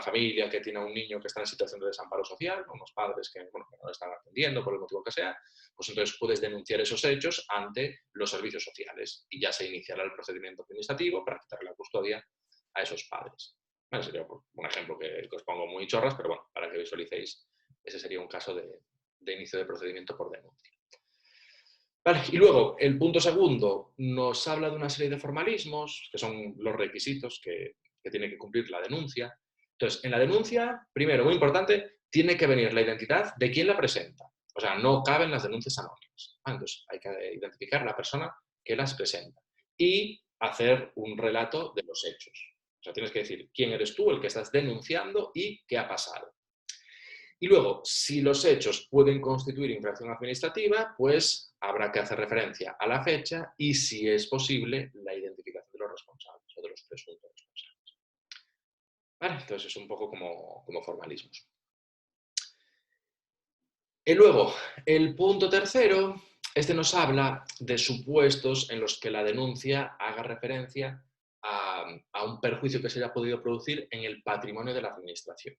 familia que tiene a un niño que está en situación de desamparo social, unos padres que, bueno, que no lo están atendiendo por el motivo que sea, pues entonces puedes denunciar esos hechos ante los servicios sociales y ya se iniciará el procedimiento administrativo para quitarle la custodia a esos padres. Bueno, sería un ejemplo que os pongo muy chorras, pero bueno, para que visualicéis, ese sería un caso de inicio de procedimiento por denuncia. Vale, y luego, el punto segundo nos habla de una serie de formalismos, que son los requisitos que tiene que cumplir la denuncia. Entonces, en la denuncia, primero, muy importante, tiene que venir la identidad de quien la presenta. O sea, no caben las denuncias anónimas. Entonces, hay que identificar a la persona que las presenta. Y hacer un relato de los hechos. O sea, tienes que decir quién eres tú, el que estás denunciando y qué ha pasado. Y luego, si los hechos pueden constituir infracción administrativa, pues habrá que hacer referencia a la fecha y, si es posible, la identificación de los responsables o de los presuntos responsables. ¿Vale? Entonces es un poco como formalismos. Y luego, el punto tercero, este nos habla de supuestos en los que la denuncia haga referencia a un perjuicio que se haya podido producir en el patrimonio de la administración.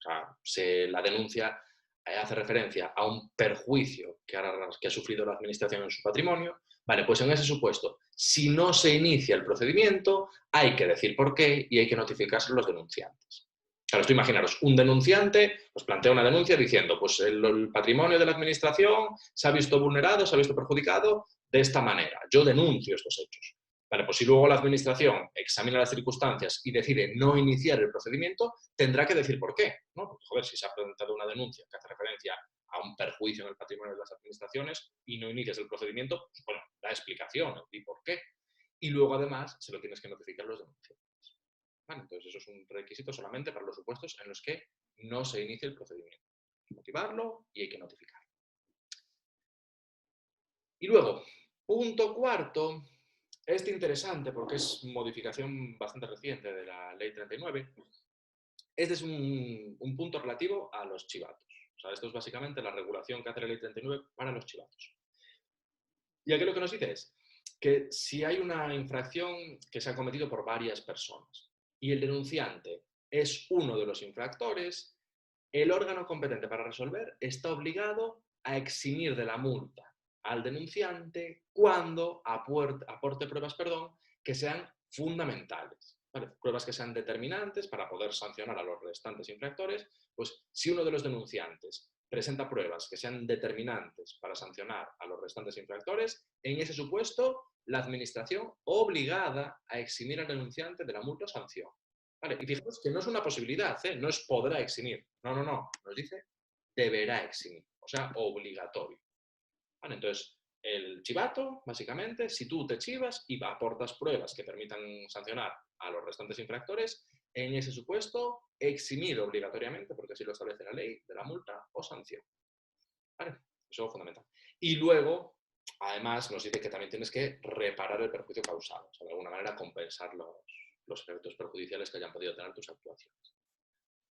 O sea, la denuncia hace referencia a un perjuicio que ha sufrido la administración en su patrimonio. Vale, pues en ese supuesto, si no se inicia el procedimiento, hay que decir por qué y hay que notificárselo a los denunciantes. Claro, esto imaginaros, un denunciante os plantea una denuncia diciendo, pues el patrimonio de la administración se ha visto vulnerado, se ha visto perjudicado de esta manera. Yo denuncio estos hechos. Vale, pues si luego la administración examina las circunstancias y decide no iniciar el procedimiento, tendrá que decir por qué, ¿no? Porque, joder, si se ha presentado una denuncia que hace referencia a un perjuicio en el patrimonio de las administraciones y no inicias el procedimiento, pues, bueno, da explicación y por qué. Y luego, además, se lo tienes que notificar a los denunciantes. Vale, entonces eso es un requisito solamente para los supuestos en los que no se inicia el procedimiento. Hay que motivarlo y hay que notificarlo. Y luego, punto cuarto, este interesante porque es modificación bastante reciente de la Ley 39. Este es un punto relativo a los chivatos. O sea, esto es básicamente la regulación que hace la Ley 39 para los chivatos. Y aquí lo que nos dice es que si hay una infracción que se ha cometido por varias personas y el denunciante es uno de los infractores, el órgano competente para resolver está obligado a eximir de la multa al denunciante cuando aporte pruebas, que sean fundamentales. ¿Vale? Pruebas que sean determinantes para poder sancionar a los restantes infractores. Pues si uno de los denunciantes presenta pruebas que sean determinantes para sancionar a los restantes infractores, en ese supuesto, la administración obligada a eximir al denunciante de la multa o sanción. ¿Vale? Y fijaos que no es una posibilidad, ¿eh? No es podrá eximir. No. Nos dice deberá eximir, o sea, obligatorio. ¿Vale? Entonces, el chivato, básicamente, si tú te chivas y aportas pruebas que permitan sancionar a los restantes infractores, en ese supuesto, eximir obligatoriamente, porque así lo establece la ley, de la multa o sanción. ¿Vale? Eso es fundamental. Y luego, además, nos dice que también tienes que reparar el perjuicio causado, o sea, de alguna manera compensar los efectos perjudiciales que hayan podido tener tus actuaciones.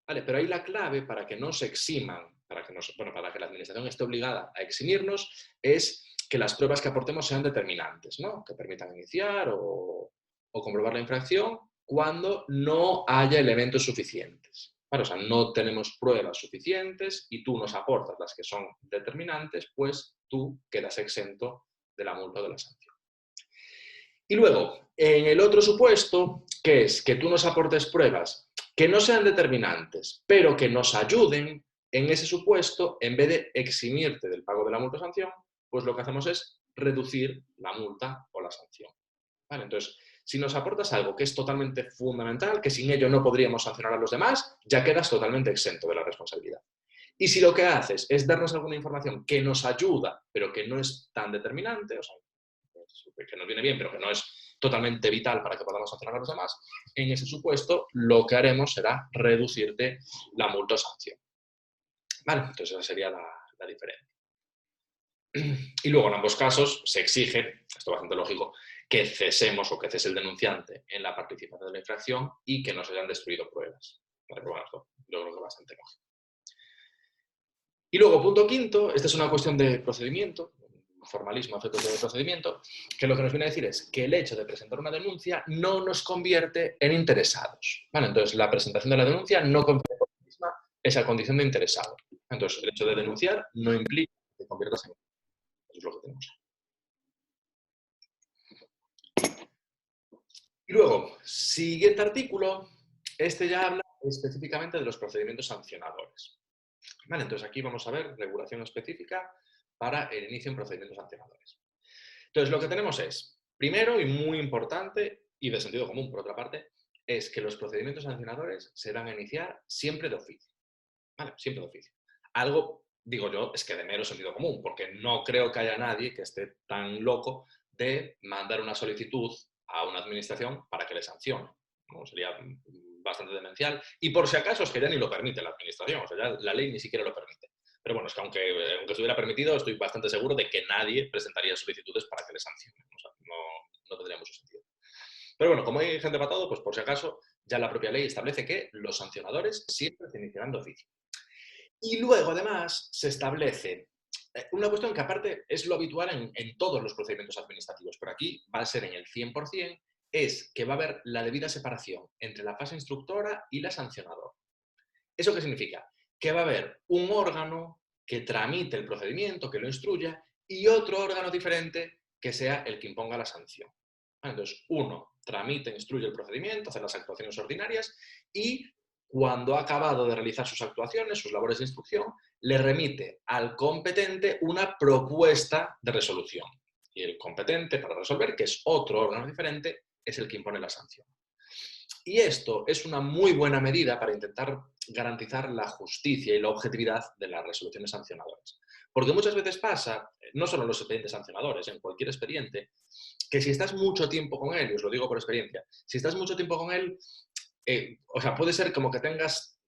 Vale, pero ahí la clave para que no se eximan, para que la administración esté obligada a eximirnos, es que las pruebas que aportemos sean determinantes, ¿no? Que permitan iniciar o comprobar la infracción cuando no haya elementos suficientes. Vale, o sea, no tenemos pruebas suficientes y tú nos aportas las que son determinantes, pues tú quedas exento de la multa o de la sanción. Y luego, en el otro supuesto, que es que tú nos aportes pruebas que no sean determinantes, pero que nos ayuden, en ese supuesto, en vez de eximirte del pago de la multa o sanción, pues lo que hacemos es reducir la multa o la sanción. ¿Vale? Entonces, si nos aportas algo que es totalmente fundamental, que sin ello no podríamos sancionar a los demás, ya quedas totalmente exento de la responsabilidad. Y si lo que haces es darnos alguna información que nos ayuda, pero que no es tan determinante, o sea, que nos viene bien, pero que no es totalmente vital para que podamos sancionar a los demás, en ese supuesto lo que haremos será reducirte la multa o sanción. ¿Vale? Entonces esa sería la diferencia. Y luego en ambos casos se exige, esto es bastante lógico, que cesemos o que cese el denunciante en la participación de la infracción y que no se hayan destruido pruebas. Pero bueno, esto yo creo que es bastante lógico. Y luego, punto quinto, esta es una cuestión de procedimiento, formalismo, efectos de procedimiento, que lo que nos viene a decir es que el hecho de presentar una denuncia no nos convierte en interesados. ¿Vale? Entonces, la presentación de la denuncia no convierte por sí misma esa condición de interesado. Entonces, el hecho de denunciar no implica que te conviertas en interesado. Eso es lo que tenemos. Y luego, siguiente artículo, este ya habla específicamente de los procedimientos sancionadores. Vale, entonces aquí vamos a ver regulación específica para el inicio en procedimientos sancionadores. Entonces, lo que tenemos es, primero y muy importante, y de sentido común por otra parte, es que los procedimientos sancionadores se van a iniciar siempre de oficio. ¿Vale? Siempre de oficio. Algo, digo yo, es que de mero sentido común, porque no creo que haya nadie que esté tan loco de mandar una solicitud a una administración para que le sancione, ¿no? Sería bastante demencial. Y por si acaso es que ya ni lo permite la administración, o sea, ya la ley ni siquiera lo permite. Pero bueno, es que aunque estuviera permitido, estoy bastante seguro de que nadie presentaría solicitudes para que le sancionen. O sea, no tendría mucho sentido. Pero bueno, como hay gente para todo, pues por si acaso, ya la propia ley establece que los sancionadores siempre se iniciarán de oficio. Y luego, además, se establece una cuestión que aparte es lo habitual en todos los procedimientos administrativos, pero aquí va a ser en el 100%, es que va a haber la debida separación entre la fase instructora y la sancionadora. ¿Eso qué significa? Que va a haber un órgano que tramite el procedimiento, que lo instruya, y otro órgano diferente que sea el que imponga la sanción. Entonces, uno tramita, instruye el procedimiento, hace las actuaciones ordinarias y cuando ha acabado de realizar sus actuaciones, sus labores de instrucción, le remite al competente una propuesta de resolución. Y el competente para resolver, que es otro órgano diferente, es el que impone la sanción. Y esto es una muy buena medida para intentar garantizar la justicia y la objetividad de las resoluciones sancionadoras. Porque muchas veces pasa, no solo en los expedientes sancionadores, en cualquier expediente, que si estás mucho tiempo con él, y os lo digo por experiencia, si estás mucho tiempo con él, o sea, puede ser como que tengas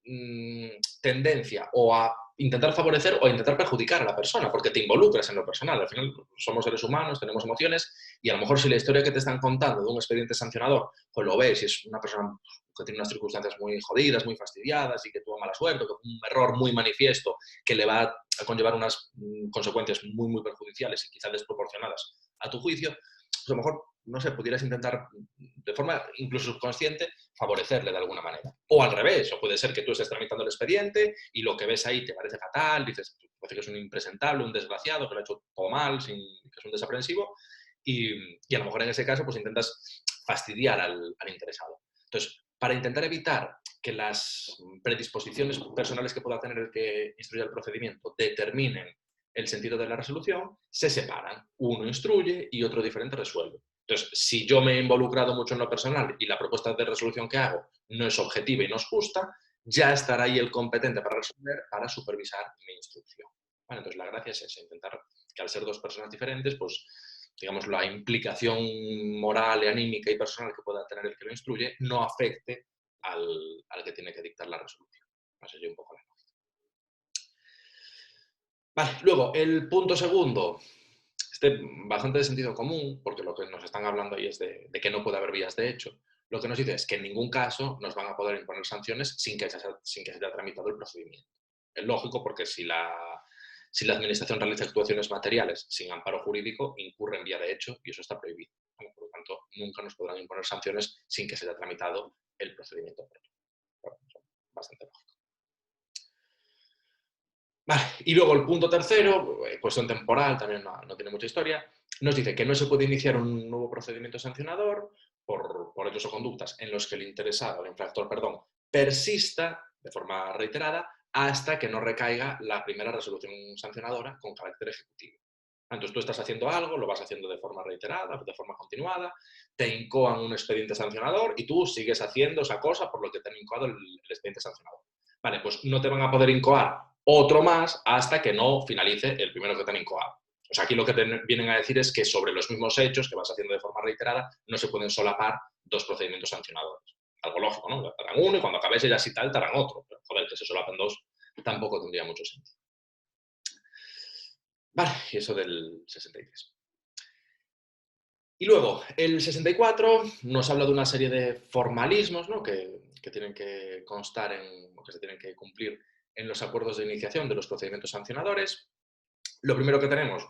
tendencia o a intentar favorecer o a intentar perjudicar a la persona, porque te involucras en lo personal. Al final somos seres humanos, tenemos emociones, y a lo mejor si la historia que te están contando de un expediente sancionador, pues lo ves y es una persona que tiene unas circunstancias muy jodidas, muy fastidiadas y que tuvo mala suerte, que fue un error muy manifiesto que le va a conllevar unas consecuencias muy, muy perjudiciales y quizás desproporcionadas a tu juicio, pues a lo mejor, no sé, pudieras intentar de forma incluso subconsciente favorecerle de alguna manera. O al revés, o puede ser que tú estés tramitando el expediente y lo que ves ahí te parece fatal, dices, parece que es un impresentable, un desgraciado, que lo ha hecho todo mal, que es un desaprensivo, y a lo mejor en ese caso pues intentas fastidiar al interesado. Entonces, para intentar evitar que las predisposiciones personales que pueda tener el que instruya el procedimiento determinen el sentido de la resolución, se separan. Uno instruye y otro diferente resuelve. Entonces, si yo me he involucrado mucho en lo personal y la propuesta de resolución que hago no es objetiva y no es justa, ya estará ahí el competente para resolver, para supervisar mi instrucción. Bueno, entonces, la gracia es esa, intentar que al ser dos personas diferentes, pues, digamos, la implicación moral, anímica y personal que pueda tener el que lo instruye no afecte al que tiene que dictar la resolución. Esa sería un poco la lógica. Vale, luego, el punto segundo, bastante de sentido común, porque lo que nos están hablando ahí es de que no puede haber vías de hecho. Lo que nos dice es que en ningún caso nos van a poder imponer sanciones sin que se haya tramitado el procedimiento. Es lógico porque si la administración realiza actuaciones materiales sin amparo jurídico, incurre en vía de hecho y eso está prohibido. Por lo tanto, nunca nos podrán imponer sanciones sin que se haya tramitado el procedimiento propio. Bueno, bastante lógico. Vale, y luego el punto tercero, cuestión temporal, también no tiene mucha historia, nos dice que no se puede iniciar un nuevo procedimiento sancionador por hechos o conductas en los que el interesado, el infractor, perdón, persista de forma reiterada hasta que no recaiga la primera resolución sancionadora con carácter ejecutivo. Entonces tú estás haciendo algo, lo vas haciendo de forma reiterada, de forma continuada, te incoan un expediente sancionador y tú sigues haciendo esa cosa por lo que te han incoado el expediente sancionador. Vale, pues no te van a poder incoar otro más hasta que no finalice el primero que te han incoado. O sea, aquí lo que te vienen a decir es que sobre los mismos hechos que vas haciendo de forma reiterada no se pueden solapar dos procedimientos sancionadores. Algo lógico, ¿no? Te harán uno y cuando acabes ya si tal, te harán otro. Pero, joder, que se solapen dos tampoco tendría mucho sentido. Vale, y eso del 63. Y luego, el 64 nos habla de una serie de formalismos, ¿no? que tienen que constar o que se tienen que cumplir en los acuerdos de iniciación de los procedimientos sancionadores. Lo primero que tenemos,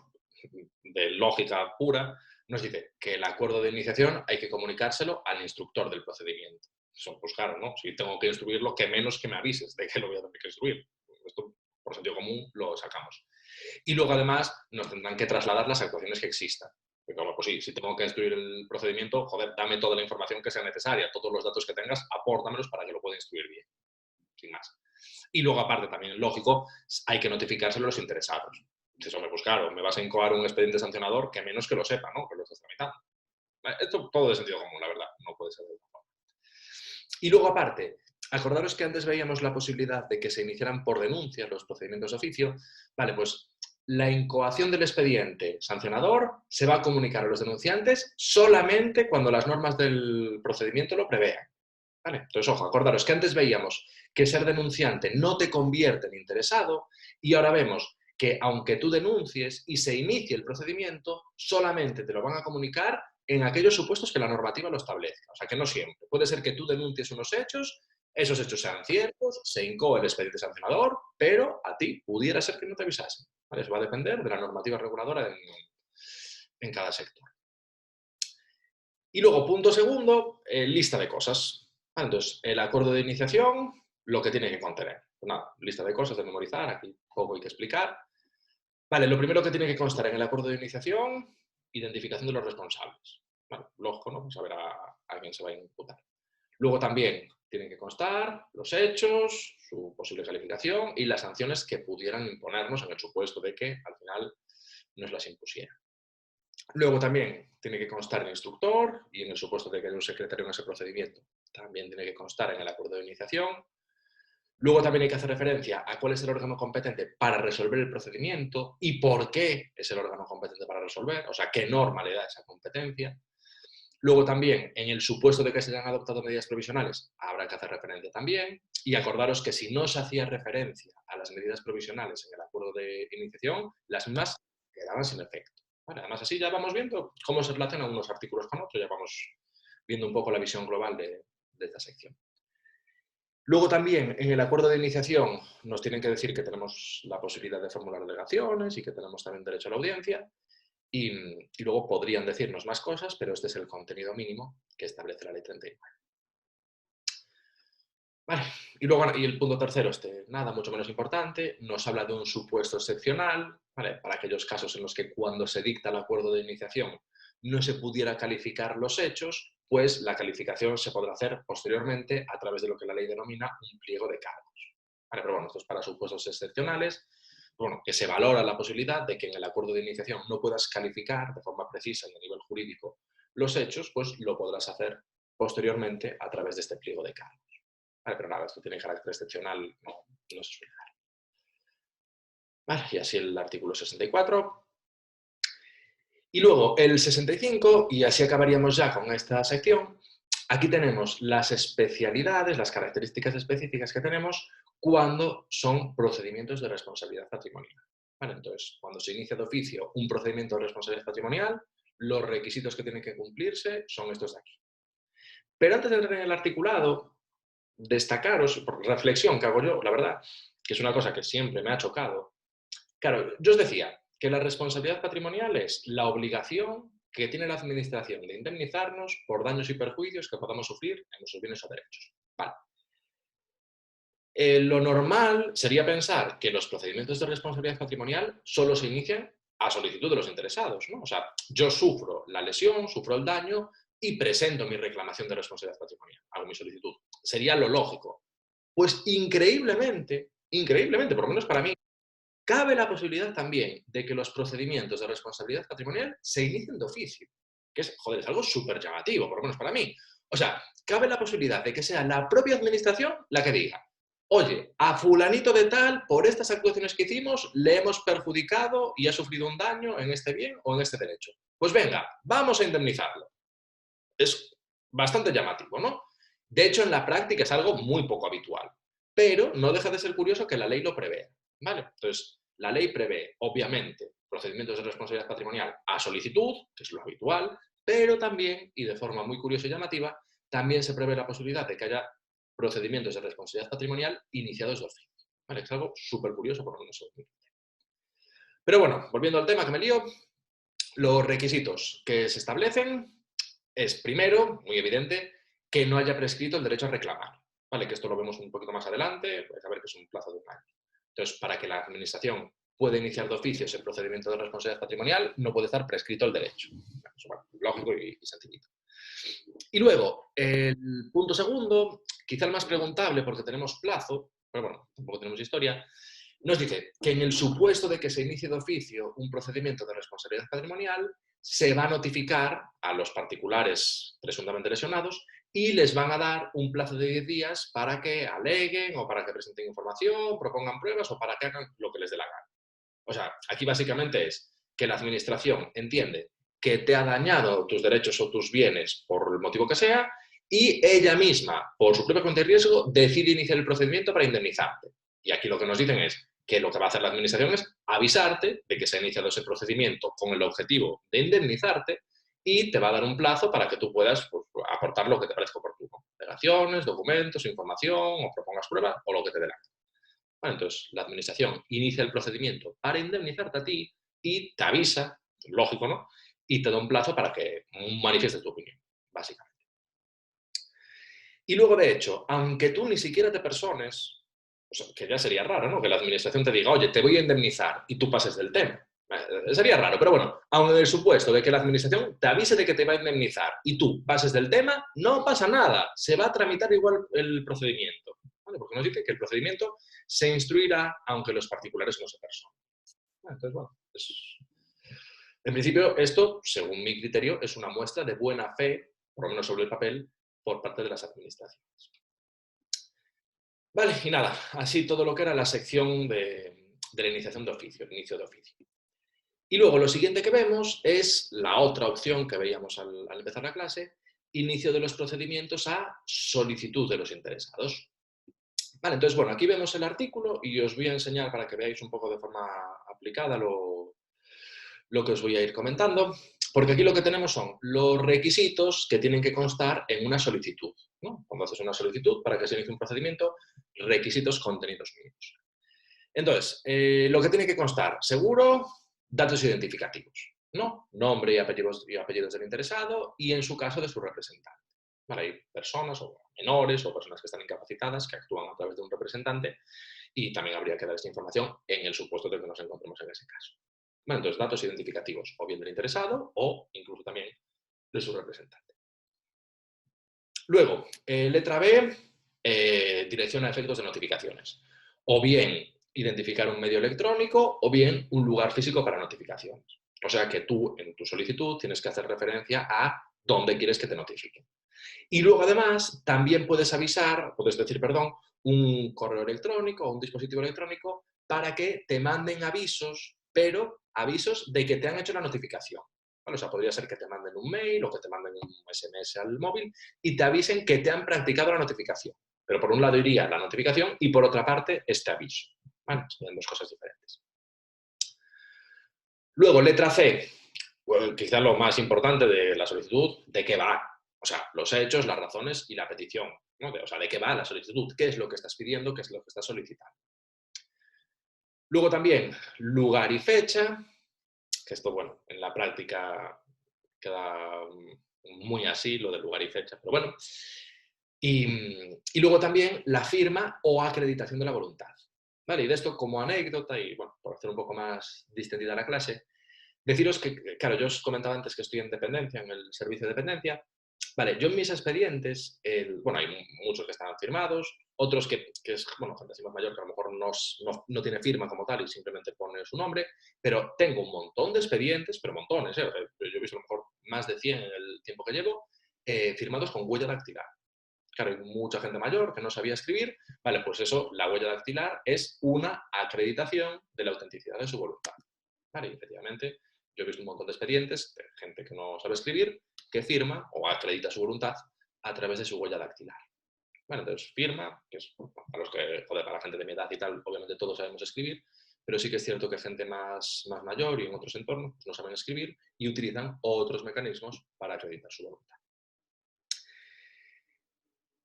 de lógica pura, nos dice que el acuerdo de iniciación hay que comunicárselo al instructor del procedimiento. Eso, pues claro, ¿no? Si tengo que instruirlo, que menos que me avises de que lo voy a tener que instruir. Esto, por sentido común, lo sacamos. Y luego, además, nos tendrán que trasladar las actuaciones que existan. Porque, bueno, pues sí, si tengo que instruir el procedimiento, joder, dame toda la información que sea necesaria, todos los datos que tengas, apórtamelos para que lo pueda instruir bien, sin más. Y luego, aparte, también, lógico, hay que notificárselo a los interesados. Eso, pues claro, me vas a incoar un expediente sancionador que menos que lo sepa, ¿no? Que lo estés tramitando. Esto todo de sentido común, la verdad, no puede ser de otra forma. Y luego, aparte, acordaros que antes veíamos la posibilidad de que se iniciaran por denuncia los procedimientos de oficio. Vale, pues la incoación del expediente sancionador se va a comunicar a los denunciantes solamente cuando las normas del procedimiento lo prevean. ¿Vale? Entonces, ojo, acordaros que antes veíamos que ser denunciante no te convierte en interesado y ahora vemos que aunque tú denuncies y se inicie el procedimiento, solamente te lo van a comunicar en aquellos supuestos que la normativa lo establezca. O sea, que no siempre. Puede ser que tú denuncies unos hechos, esos hechos sean ciertos, se incoe el expediente sancionador, pero a ti pudiera ser que no te avisasen. ¿Vale? Eso va a depender de la normativa reguladora en cada sector. Y luego, punto segundo, lista de cosas. Entonces, el acuerdo de iniciación, lo que tiene que contener. Pues nada, lista de cosas de memorizar, aquí poco hay que explicar. Vale, lo primero que tiene que constar en el acuerdo de iniciación, identificación de los responsables. Bueno, lógico, ¿no? Saber a quién se va a imputar. Luego también tienen que constar los hechos, su posible calificación y las sanciones que pudieran imponernos en el supuesto de que al final nos las impusieran. Luego también tiene que constar el instructor y en el supuesto de que haya un secretario en ese procedimiento. También tiene que constar en el acuerdo de iniciación. Luego también hay que hacer referencia a cuál es el órgano competente para resolver el procedimiento y por qué es el órgano competente para resolver, o sea, qué norma le da esa competencia. Luego también, en el supuesto de que se hayan adoptado medidas provisionales, habrá que hacer referencia también. Y acordaros que si no se hacía referencia a las medidas provisionales en el acuerdo de iniciación, las mismas quedaban sin efecto. Bueno, además, así ya vamos viendo cómo se relacionan unos artículos con otros, ya vamos viendo un poco la visión global de esta sección. Luego también en el acuerdo de iniciación nos tienen que decir que tenemos la posibilidad de formular alegaciones y que tenemos también derecho a la audiencia. Y luego podrían decirnos más cosas, pero este es el contenido mínimo que establece la ley 39. Vale. Y luego, y el punto tercero, nada, mucho menos importante, nos habla de un supuesto excepcional, ¿vale? Para aquellos casos en los que cuando se dicta el acuerdo de iniciación no se pudiera calificar los hechos, pues la calificación se podrá hacer posteriormente a través de lo que la ley denomina un pliego de cargos. ¿Vale? Pero bueno, esto es para supuestos excepcionales, bueno, que se valora la posibilidad de que en el acuerdo de iniciación no puedas calificar de forma precisa y a nivel jurídico los hechos, pues lo podrás hacer posteriormente a través de este pliego de cargos. Vale, pero nada, esto tiene carácter excepcional, no se suele dar. Vale, y así el artículo 64. Y luego el 65, y así acabaríamos ya con esta sección. Aquí tenemos las especialidades, las características específicas que tenemos cuando son procedimientos de responsabilidad patrimonial. Vale, entonces, cuando se inicia de oficio un procedimiento de responsabilidad patrimonial, los requisitos que tienen que cumplirse son estos de aquí. Pero antes de entrar en el articulado, destacaros, por reflexión que hago yo, la verdad, que es una cosa que siempre me ha chocado. Claro, yo os decía que la responsabilidad patrimonial es la obligación que tiene la Administración de indemnizarnos por daños y perjuicios que podamos sufrir en nuestros bienes o derechos. Vale. Lo normal sería pensar que los procedimientos de responsabilidad patrimonial solo se inician a solicitud de los interesados, ¿no? O sea, yo sufro la lesión, sufro el daño y presento mi reclamación de responsabilidad patrimonial, hago mi solicitud. Sería lo lógico. Pues increíblemente, por lo menos para mí, cabe la posibilidad también de que los procedimientos de responsabilidad patrimonial se inicien de oficio, que es, joder, es algo súper llamativo, por lo menos para mí. O sea, cabe la posibilidad de que sea la propia administración la que diga, oye, a fulanito de tal, por estas actuaciones que hicimos, le hemos perjudicado y ha sufrido un daño en este bien o en este derecho. Pues venga, vamos a indemnizarlo. Es bastante llamativo, ¿no? De hecho, en la práctica es algo muy poco habitual, pero no deja de ser curioso que la ley lo prevea, ¿vale? Entonces, la ley prevé, obviamente, procedimientos de responsabilidad patrimonial a solicitud, que es lo habitual, pero también, y de forma muy curiosa y llamativa, también se prevé la posibilidad de que haya procedimientos de responsabilidad patrimonial iniciados de oficio. ¿Vale? Es algo súper curioso, por lo menos. Pero bueno, volviendo al tema que me lío, los requisitos que se establecen es, primero, muy evidente, que no haya prescrito el derecho a reclamar. ¿Vale? Que esto lo vemos un poquito más adelante, vais a ver que es un plazo de un año. Entonces, para que la Administración pueda iniciar de oficio ese procedimiento de responsabilidad patrimonial, no puede estar prescrito el derecho. Eso, bueno, lógico y sencillito. Y luego, el punto segundo, quizá el más preguntable porque tenemos plazo, pero bueno, tampoco tenemos historia, nos dice que en el supuesto de que se inicie de oficio un procedimiento de responsabilidad patrimonial, se va a notificar a los particulares presuntamente lesionados y les van a dar un plazo de 10 días para que aleguen o para que presenten información, propongan pruebas o para que hagan lo que les dé la gana. O sea, aquí básicamente es que la administración entiende que te ha dañado tus derechos o tus bienes por el motivo que sea y ella misma, por su propia cuenta y riesgo, decide iniciar el procedimiento para indemnizarte. Y aquí lo que nos dicen es que lo que va a hacer la administración es avisarte de que se ha iniciado ese procedimiento con el objetivo de indemnizarte y te va a dar un plazo para que tú puedas pues, aportar lo que te parezca oportuno. Alegaciones, documentos, información, o propongas pruebas, o lo que te dé la gana. Bueno, entonces, la administración inicia el procedimiento para indemnizarte a ti y te avisa, lógico, ¿no? Y te da un plazo para que manifiestes tu opinión, básicamente. Y luego, de hecho, aunque tú ni siquiera te persones, o sea, que ya sería raro, ¿no? Que la administración te diga, oye, te voy a indemnizar y tú pases del tema. Sería raro, pero bueno, aun en el supuesto de que la administración te avise de que te va a indemnizar y tú pases del tema, no pasa nada, se va a tramitar igual el procedimiento. ¿Vale? Porque nos dice que el procedimiento se instruirá aunque los particulares no se personen. Entonces, bueno, en principio esto, según mi criterio, es una muestra de buena fe, por lo menos sobre el papel, por parte de las administraciones. Vale, y nada, así todo lo que era la sección de la iniciación de oficio, el inicio de oficio. Y luego lo siguiente que vemos es la otra opción que veíamos al empezar la clase, inicio de los procedimientos a solicitud de los interesados. Vale, entonces, bueno, aquí vemos el artículo y os voy a enseñar para que veáis un poco de forma aplicada lo que os voy a ir comentando, porque aquí lo que tenemos son los requisitos que tienen que constar en una solicitud, ¿no? Cuando haces una solicitud para que se inicie un procedimiento, requisitos contenidos mínimos. Entonces, lo que tiene que constar, seguro, datos identificativos, ¿no? Nombre y apellidos del interesado y, en su caso, de su representante. Vale, hay personas o menores o personas que están incapacitadas que actúan a través de un representante y también habría que dar esta información en el supuesto de que nos encontremos en ese caso. Bueno, entonces, datos identificativos o bien del interesado o incluso también de su representante. Luego, letra B, dirección a efectos de notificaciones. O bien identificar un medio electrónico o bien un lugar físico para notificaciones. O sea que tú en tu solicitud tienes que hacer referencia a dónde quieres que te notifiquen. Y luego además también puedes decir, un correo electrónico o un dispositivo electrónico para que te manden avisos, pero avisos de que te han hecho la notificación. Bueno, o sea, podría ser que te manden un mail o que te manden un SMS al móvil y te avisen que te han practicado la notificación. Pero por un lado iría la notificación y por otra parte este aviso. Bueno, son dos cosas diferentes. Luego, letra C, bueno, quizá lo más importante de la solicitud, ¿de qué va? O sea, los hechos, las razones y la petición, ¿no? O sea, ¿de qué va la solicitud? ¿Qué es lo que estás pidiendo? ¿Qué es lo que estás solicitando? Luego también, lugar y fecha, que esto, bueno, en la práctica queda muy así, lo de lugar y fecha, pero bueno. Y luego también la firma o acreditación de la voluntad. ¿Vale? Y de esto como anécdota, y bueno, por hacer un poco más distendida la clase, deciros que, claro, yo os comentaba antes que estoy en dependencia, en el servicio de dependencia. Vale, yo en mis expedientes, bueno, hay muchos que están firmados, otros que es, bueno, gente así más mayor que a lo mejor no tiene firma como tal y simplemente pone su nombre, pero tengo un montón de expedientes, pero montones, yo he visto a lo mejor más de 100 en el tiempo que llevo, firmados con huella dactilar. Claro, hay mucha gente mayor que no sabía escribir, vale, pues eso, la huella dactilar es una acreditación de la autenticidad de su voluntad. Vale, y efectivamente, yo he visto un montón de expedientes de gente que no sabe escribir, que firma o acredita su voluntad a través de su huella dactilar. Bueno, entonces firma, que es para los que, joder, para la gente de mi edad y tal, obviamente todos sabemos escribir, pero sí que es cierto que gente más mayor y en otros entornos pues no saben escribir y utilizan otros mecanismos para acreditar su voluntad.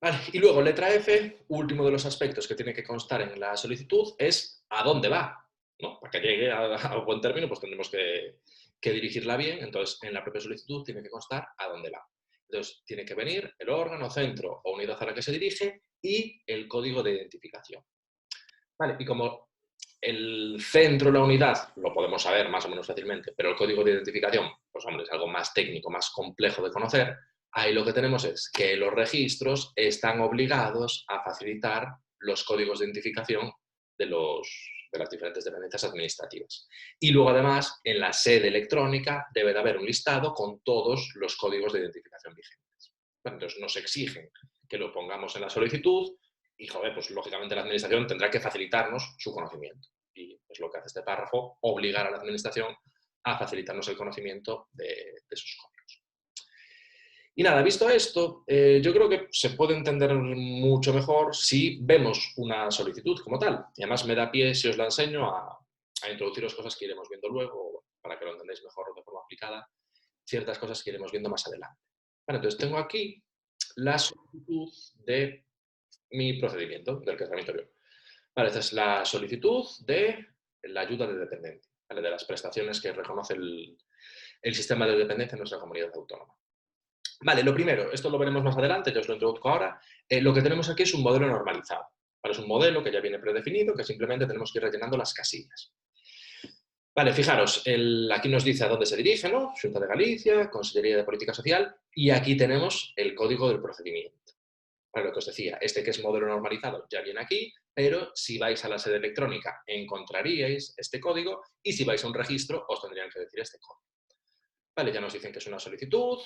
Vale, y luego, letra F, último de los aspectos que tiene que constar en la solicitud es a dónde va, ¿no? Para que llegue a buen término, pues tendremos que dirigirla bien. Entonces, en la propia solicitud tiene que constar a dónde va. Entonces, tiene que venir el órgano, centro o unidad a la que se dirige y el código de identificación. Vale, y como el centro, la unidad, lo podemos saber más o menos fácilmente, pero el código de identificación, pues hombre, es algo más técnico, más complejo de conocer. Ahí lo que tenemos es que los registros están obligados a facilitar los códigos de identificación de las diferentes dependencias administrativas. Y luego, además, en la sede electrónica debe de haber un listado con todos los códigos de identificación vigentes. Bueno, entonces, nos exigen que lo pongamos en la solicitud y, joder, pues lógicamente la administración tendrá que facilitarnos su conocimiento. Y pues lo que hace este párrafo, obligar a la administración a facilitarnos el conocimiento de sus códigos. Y nada, visto esto, yo creo que se puede entender mucho mejor si vemos una solicitud como tal. Y además me da pie, si os la enseño, a introduciros cosas que iremos viendo luego, para que lo entendáis mejor de forma aplicada, ciertas cosas que iremos viendo más adelante. Bueno, entonces tengo aquí la solicitud de mi procedimiento, del que tramito yo. Vale, esta es la solicitud de la ayuda de dependencia, ¿vale? De las prestaciones que reconoce el sistema de dependencia en nuestra comunidad autónoma. Vale, lo primero, esto lo veremos más adelante, yo os lo introduzco ahora. Lo que tenemos aquí es un modelo normalizado. ¿Vale? Es un modelo que ya viene predefinido, que simplemente tenemos que ir rellenando las casillas. Vale, fijaros, aquí nos dice a dónde se dirige, ¿no? Xunta de Galicia, Consellería de Política Social, y aquí tenemos el código del procedimiento. Vale, lo que os decía, este que es modelo normalizado ya viene aquí, pero si vais a la sede electrónica encontraríais este código y si vais a un registro os tendrían que decir este código. Vale, ya nos dicen que es una solicitud.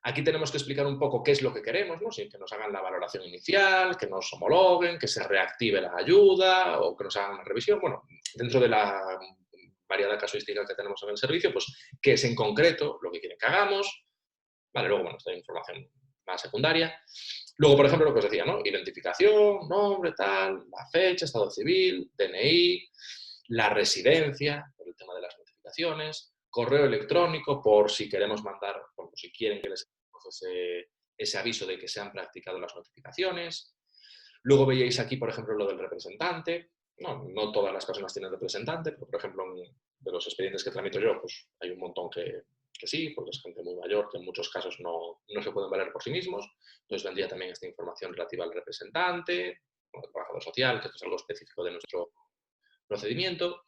Aquí tenemos que explicar un poco qué es lo que queremos, ¿no? Sí, que nos hagan la valoración inicial, que nos homologuen, que se reactive la ayuda o que nos hagan una revisión. Bueno, dentro de la variada casuística que tenemos en el servicio, pues qué es en concreto lo que quieren que hagamos. Vale, luego, bueno, esta información más secundaria. Luego, por ejemplo, lo que os decía, ¿no? Identificación, nombre, tal, la fecha, estado civil, DNI, la residencia, por el tema de las notificaciones, correo electrónico por si queremos mandar, por si quieren que les demos ese aviso de que se han practicado las notificaciones. Luego veíais aquí, por ejemplo, lo del representante. No todas las personas tienen representante, pero, por ejemplo, de los expedientes que tramito yo, pues hay un montón que sí, porque es gente muy mayor que en muchos casos no se pueden valer por sí mismos. Entonces vendría también esta información relativa al representante, el trabajador social, que esto es algo específico de nuestro procedimiento.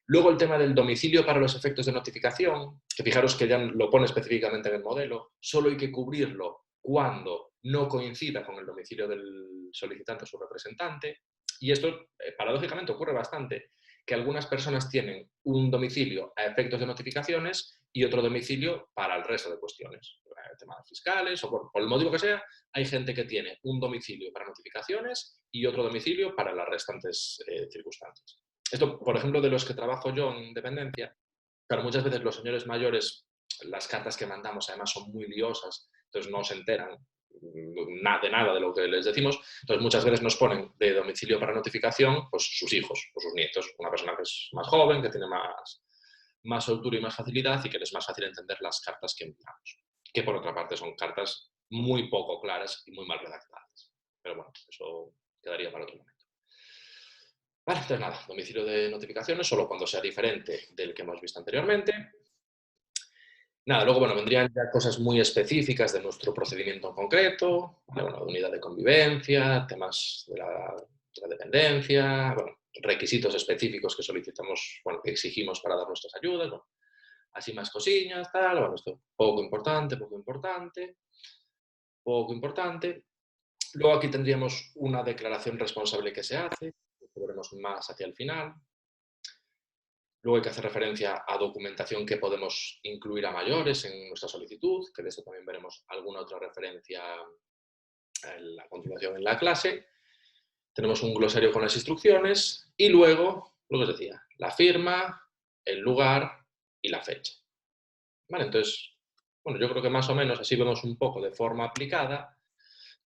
Luego el tema del domicilio para los efectos de notificación, que fijaros que ya lo pone específicamente en el modelo, solo hay que cubrirlo cuando no coincida con el domicilio del solicitante o su representante. Y esto, paradójicamente, ocurre bastante, que algunas personas tienen un domicilio a efectos de notificaciones y otro domicilio para el resto de cuestiones, temas fiscales o por el motivo que sea, hay gente que tiene un domicilio para notificaciones y otro domicilio para las restantes circunstancias. Esto, por ejemplo, de los que trabajo yo en dependencia, claro, muchas veces los señores mayores, las cartas que mandamos además son muy liosas, entonces no se enteran de nada de lo que les decimos, entonces muchas veces nos ponen de domicilio para notificación pues sus hijos o sus nietos, una persona que es más joven, que tiene más soltura y más facilidad y que les es más fácil entender las cartas que enviamos, que por otra parte son cartas muy poco claras y muy mal redactadas. Pero bueno, eso quedaría para otro momento. Vale, entonces nada, domicilio de notificaciones solo cuando sea diferente del que hemos visto anteriormente. Nada, luego, bueno, vendrían ya cosas muy específicas de nuestro procedimiento en concreto, ¿vale? Bueno, de unidad de convivencia, temas de la dependencia, bueno, requisitos específicos que solicitamos, bueno, que exigimos para dar nuestras ayudas, bueno, así más cosillas, tal, bueno, esto poco importante, poco importante, poco importante. Luego aquí tendríamos una declaración responsable que se hace, que veremos más hacia el final. Luego hay que hacer referencia a documentación que podemos incluir a mayores en nuestra solicitud, que de esto también veremos alguna otra referencia a continuación en la clase. Tenemos un glosario con las instrucciones y luego, lo que os decía, la firma, el lugar y la fecha. Vale, entonces, bueno, yo creo que más o menos así vemos un poco de forma aplicada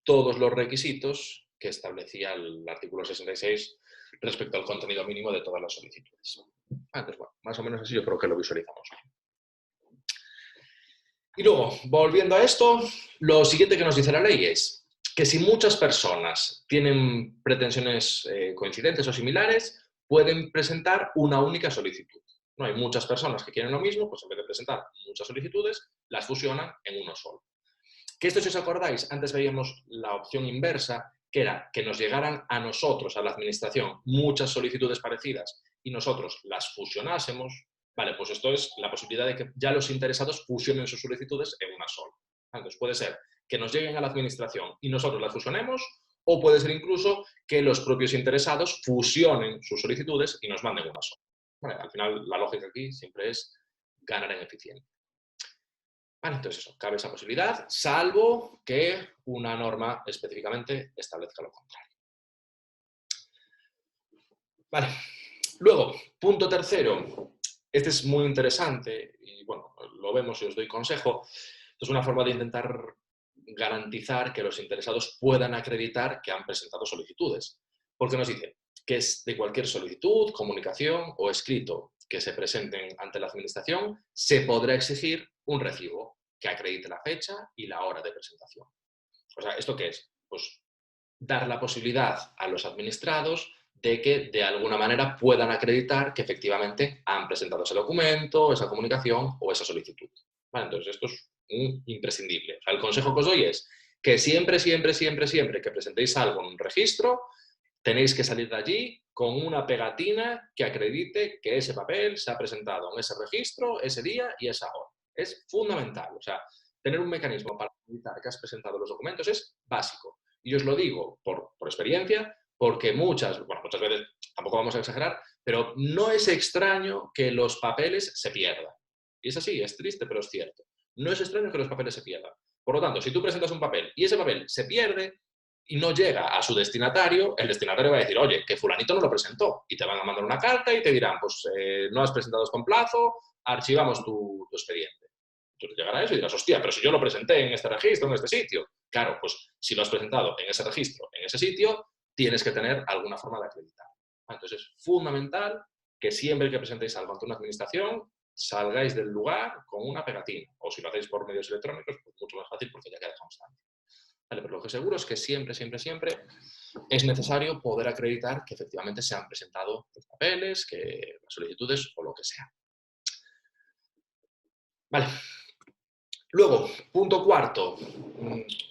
todos los requisitos que establecía el artículo 66 respecto al contenido mínimo de todas las solicitudes. Entonces, bueno, más o menos así yo creo que lo visualizamos. Y luego, volviendo a esto, lo siguiente que nos dice la ley es que si muchas personas tienen pretensiones coincidentes o similares, pueden presentar una única solicitud. No hay muchas personas que quieren lo mismo, pues en vez de presentar muchas solicitudes, las fusionan en uno solo. Que esto, si os acordáis, antes veíamos la opción inversa, que era que nos llegaran a nosotros, a la administración, muchas solicitudes parecidas y nosotros las fusionásemos. Vale, pues esto es la posibilidad de que ya los interesados fusionen sus solicitudes en una sola. Entonces puede ser que nos lleguen a la administración y nosotros las fusionemos, o puede ser incluso que los propios interesados fusionen sus solicitudes y nos manden una sola. Vale, al final la lógica aquí siempre es ganar en eficiencia. Vale, entonces eso, cabe esa posibilidad, salvo que una norma específicamente establezca lo contrario. Vale, Luego, punto tercero. Este es muy interesante y, bueno, lo vemos y os doy consejo. Esto es una forma de intentar garantizar que los interesados puedan acreditar que han presentado solicitudes. Porque nos dice que es de cualquier solicitud, comunicación o escrito que se presenten ante la Administración, se podrá exigir un recibo que acredite la fecha y la hora de presentación. O sea, ¿esto qué es? Pues dar la posibilidad a los administrados de que de alguna manera puedan acreditar que efectivamente han presentado ese documento, esa comunicación o esa solicitud. ¿Vale? Entonces, esto es un imprescindible. O sea, el consejo que os doy es que siempre, siempre, siempre, siempre que presentéis algo en un registro, tenéis que salir de allí con una pegatina que acredite que ese papel se ha presentado en ese registro, ese día y esa hora. Es fundamental. O sea, tener un mecanismo para acreditar que has presentado los documentos es básico. Y os lo digo por experiencia, porque muchas veces, tampoco vamos a exagerar, pero no es extraño que los papeles se pierdan. Y es así, es triste, pero es cierto. No es extraño que los papeles se pierdan. Por lo tanto, si tú presentas un papel y ese papel se pierde y no llega a su destinatario, el destinatario va a decir, oye, que fulanito no lo presentó. Y te van a mandar una carta y te dirán, pues no has presentado con plazo, archivamos tu expediente. Entonces llegará eso y dirás, hostia, pero si yo lo presenté en este registro, en este sitio. Claro, pues si lo has presentado en ese registro, en ese sitio, tienes que tener alguna forma de acreditar. Entonces es fundamental que siempre que presentéis algo ante una administración, salgáis del lugar con una pegatina. O si lo hacéis por medios electrónicos, pues mucho más fácil porque ya queda constante. Vale, pero lo que seguro es que siempre, siempre, siempre es necesario poder acreditar que efectivamente se han presentado los papeles, que las solicitudes o lo que sea. Vale. Luego, punto cuarto,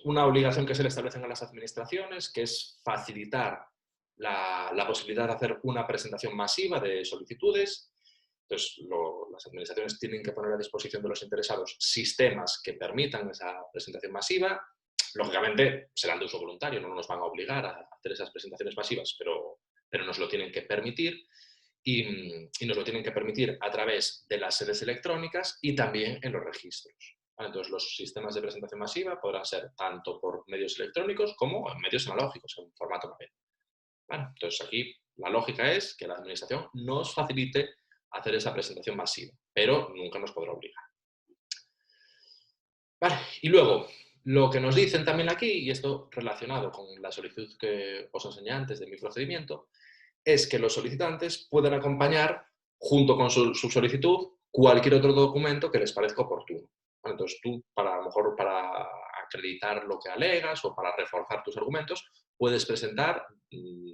una obligación que se le establecen a las administraciones, que es facilitar la posibilidad de hacer una presentación masiva de solicitudes. Entonces, las administraciones tienen que poner a disposición de los interesados sistemas que permitan esa presentación masiva. Lógicamente, serán de uso voluntario, no nos van a obligar a hacer esas presentaciones masivas, pero nos lo tienen que permitir. Y nos lo tienen que permitir a través de las sedes electrónicas y también en los registros. Entonces, los sistemas de presentación masiva podrán ser tanto por medios electrónicos como en medios analógicos, en formato papel. Entonces, aquí la lógica es que la Administración nos facilite hacer esa presentación masiva, pero nunca nos podrá obligar. Y luego, lo que nos dicen también aquí, y esto relacionado con la solicitud que os enseñé antes de mi procedimiento, es que los solicitantes pueden acompañar, junto con su solicitud, cualquier otro documento que les parezca oportuno. Entonces tú, a lo mejor para acreditar lo que alegas o para reforzar tus argumentos, puedes presentar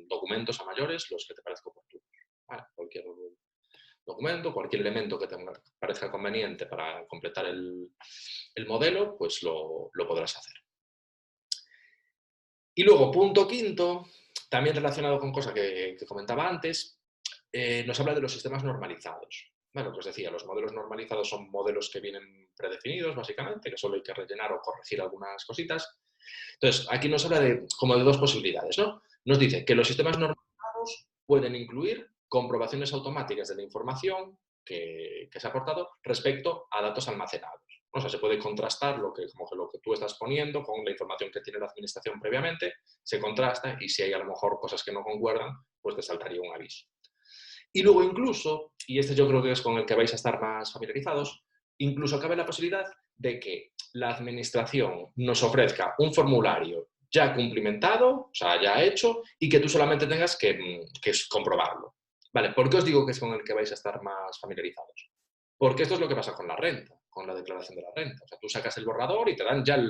documentos a mayores, los que te parezca oportunos. Cualquier documento, cualquier elemento que te parezca conveniente para completar el modelo, pues lo podrás hacer. Y luego, punto quinto, también relacionado con cosa que comentaba antes, nos habla de los sistemas normalizados. Bueno, pues decía, los modelos normalizados son modelos que vienen predefinidos, básicamente, que solo hay que rellenar o corregir algunas cositas. Entonces, aquí nos habla como de dos posibilidades, ¿no? Nos dice que los sistemas normalizados pueden incluir comprobaciones automáticas de la información que se ha aportado respecto a datos almacenados. O sea, se puede contrastar lo que tú estás poniendo con la información que tiene la administración previamente, se contrasta y si hay a lo mejor cosas que no concuerdan, pues te saltaría un aviso. Y luego incluso, y este yo creo que es con el que vais a estar más familiarizados, incluso cabe la posibilidad de que la administración nos ofrezca un formulario ya cumplimentado, o sea, ya hecho, y que tú solamente tengas que comprobarlo. ¿Vale? ¿Por qué os digo que es con el que vais a estar más familiarizados? Porque esto es lo que pasa con la renta, con la declaración de la renta. O sea, tú sacas el borrador y te dan ya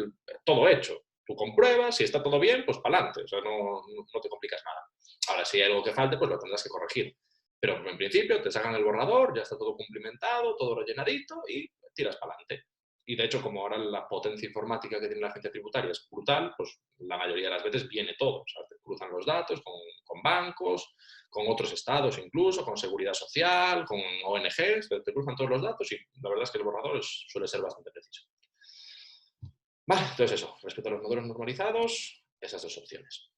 todo hecho. Tú compruebas, si está todo bien, pues para adelante. O sea, no te complicas nada. Ahora, si hay algo que falte, pues lo tendrás que corregir. Pero en principio te sacan el borrador, ya está todo cumplimentado, todo rellenadito y tiras para adelante. Y de hecho, como ahora la potencia informática que tiene la agencia tributaria es brutal, pues la mayoría de las veces viene todo. O sea, te cruzan los datos con bancos, con otros estados incluso, con seguridad social, con ONGs, te cruzan todos los datos y la verdad es que el borrador suele ser bastante preciso. Vale, entonces eso, respecto a los modelos normalizados, esas dos opciones.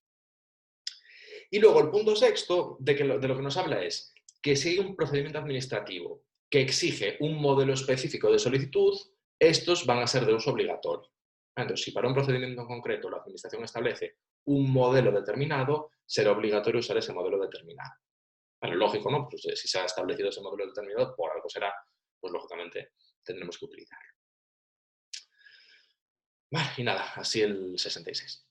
Y luego el punto sexto de lo que nos habla es que si hay un procedimiento administrativo que exige un modelo específico de solicitud, estos van a ser de uso obligatorio. Entonces, si para un procedimiento en concreto la administración establece un modelo determinado, será obligatorio usar ese modelo determinado. Vale, lógico, ¿no? Pues si se ha establecido ese modelo determinado, por algo será, pues lógicamente tendremos que utilizarlo. Vale, y nada, así el 66.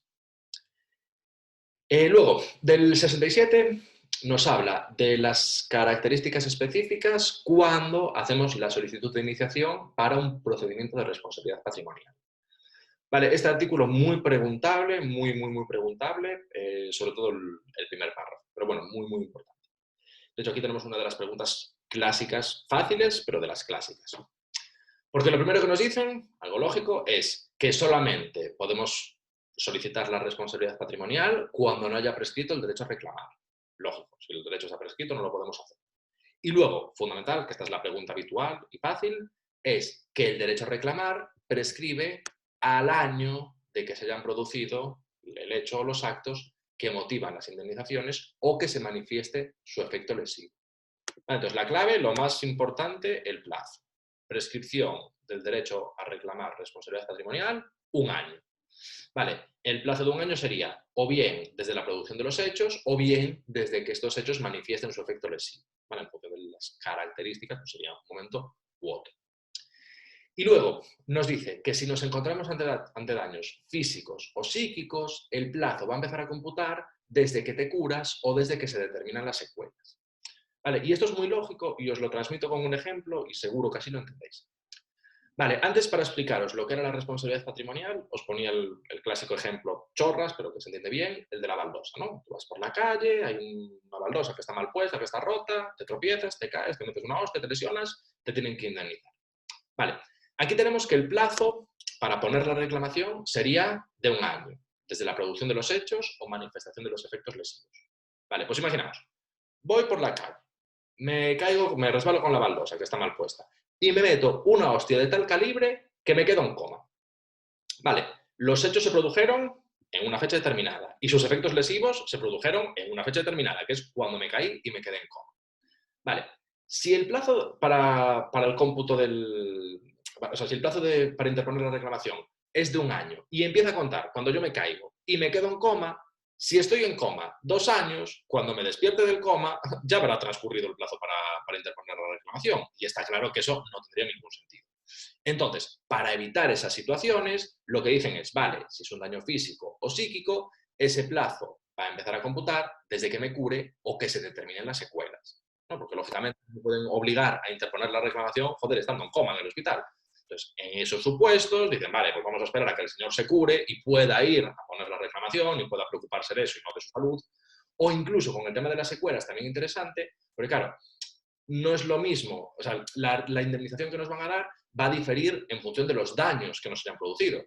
Luego, del 67 nos habla de las características específicas cuando hacemos la solicitud de iniciación para un procedimiento de responsabilidad patrimonial. Vale, este artículo muy preguntable, muy preguntable, sobre todo el primer párrafo, pero bueno, muy importante. De hecho, aquí tenemos una de las preguntas clásicas, fáciles, pero de las clásicas. Porque lo primero que nos dicen, algo lógico, es que solamente podemos solicitar la responsabilidad patrimonial cuando no haya prescrito el derecho a reclamar. Lógico, si el derecho está prescrito no lo podemos hacer. Y luego, fundamental, que esta es la pregunta habitual y fácil, es que el derecho a reclamar prescribe al año de que se hayan producido el hecho o los actos que motivan las indemnizaciones o que se manifieste su efecto lesivo. Entonces, la clave, lo más importante, el plazo. Prescripción del derecho a reclamar responsabilidad patrimonial, 1 año. Vale, el plazo de 1 año sería o bien desde la producción de los hechos o bien desde que estos hechos manifiesten su efecto lesivo. Vale, en función de las características, pues sería un momento u otro. Y luego nos dice que si nos encontramos ante daños físicos o psíquicos, el plazo va a empezar a computar desde que te curas o desde que se determinan las secuelas. Vale, y esto es muy lógico y os lo transmito con un ejemplo y seguro que así lo entendéis. Vale, antes para explicaros lo que era la responsabilidad patrimonial, os ponía el clásico ejemplo chorras, pero que se entiende bien, el de la baldosa, ¿no? Tú vas por la calle, hay una baldosa que está mal puesta, que está rota, te tropiezas, te caes, te metes una hostia, te lesionas, te tienen que indemnizar. Vale, aquí tenemos que el plazo para poner la reclamación sería de 1 año, desde la producción de los hechos o manifestación de los efectos lesivos. Vale, pues imaginamos, voy por la calle, me caigo, me resbalo con la baldosa, que está mal puesta, y me meto una hostia de tal calibre que me quedo en coma. Vale, los hechos se produjeron en una fecha determinada y sus efectos lesivos se produjeron en una fecha determinada, que es cuando me caí y me quedé en coma. Vale, si el plazo para el cómputo del... O sea, si el plazo para interponer la reclamación es de 1 año y empieza a contar cuando yo me caigo y me quedo en coma, si estoy en coma 2 años, cuando me despierte del coma, ya habrá transcurrido el plazo para interponer la reclamación. Y está claro que eso no tendría ningún sentido. Entonces, para evitar esas situaciones, lo que dicen es, vale, si es un daño físico o psíquico, ese plazo va a empezar a computar desde que me cure o que se determinen las secuelas, ¿no? Porque lógicamente no pueden obligar a interponer la reclamación, joder, estando en coma en el hospital. Entonces, en esos supuestos, dicen, vale, pues vamos a esperar a que el señor se cure y pueda ir a poner la reclamación y pueda preocuparse de eso y no de su salud. O incluso con el tema de las secuelas, también interesante, porque claro, no es lo mismo, o sea, la indemnización que nos van a dar va a diferir en función de los daños que nos hayan producido.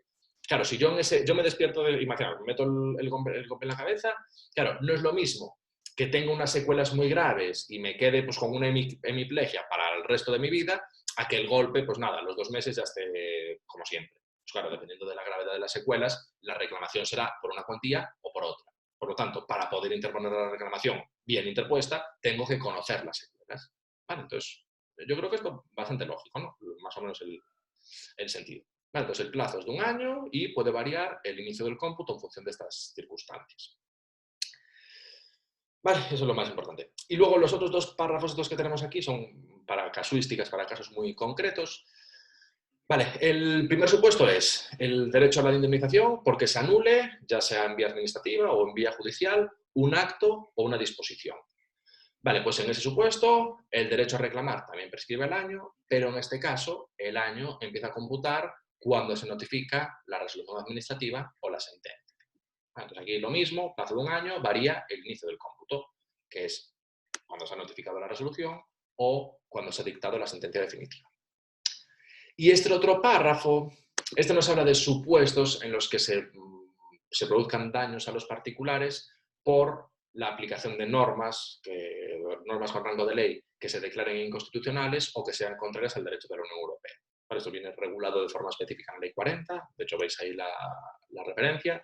Claro, si yo, yo me despierto, imaginaos, me meto el golpe en la cabeza, claro, no es lo mismo que tenga unas secuelas muy graves y me quede pues, con una hemiplegia para el resto de mi vida, a que el golpe, pues nada, a los 2 meses ya esté como siempre. Pues claro, dependiendo de la gravedad de las secuelas, la reclamación será por una cuantía o por otra. Por lo tanto, para poder interponer la reclamación bien interpuesta, tengo que conocer las secuelas. Vale, entonces, yo creo que es bastante lógico, ¿no? Más o menos el sentido. Vale, entonces, el plazo es de 1 año y puede variar el inicio del cómputo en función de estas circunstancias. Vale, eso es lo más importante. Y luego los otros 2 párrafos estos que tenemos aquí son para casuísticas, para casos muy concretos. Vale, el primer supuesto es el derecho a la indemnización porque se anule, ya sea en vía administrativa o en vía judicial, un acto o una disposición. Vale, pues en ese supuesto el derecho a reclamar también prescribe el año, pero en este caso el año empieza a computar cuando se notifica la resolución administrativa o la sentencia. Entonces aquí lo mismo, plazo de 1 año, varía el inicio del cómputo, que es cuando se ha notificado la resolución o cuando se ha dictado la sentencia definitiva. Y este otro párrafo, este nos habla de supuestos en los que se produzcan daños a los particulares por la aplicación de normas con rango de ley que se declaren inconstitucionales o que sean contrarias al derecho de la Unión Europea. Para esto viene regulado de forma específica en la Ley 40, de hecho veis ahí la referencia.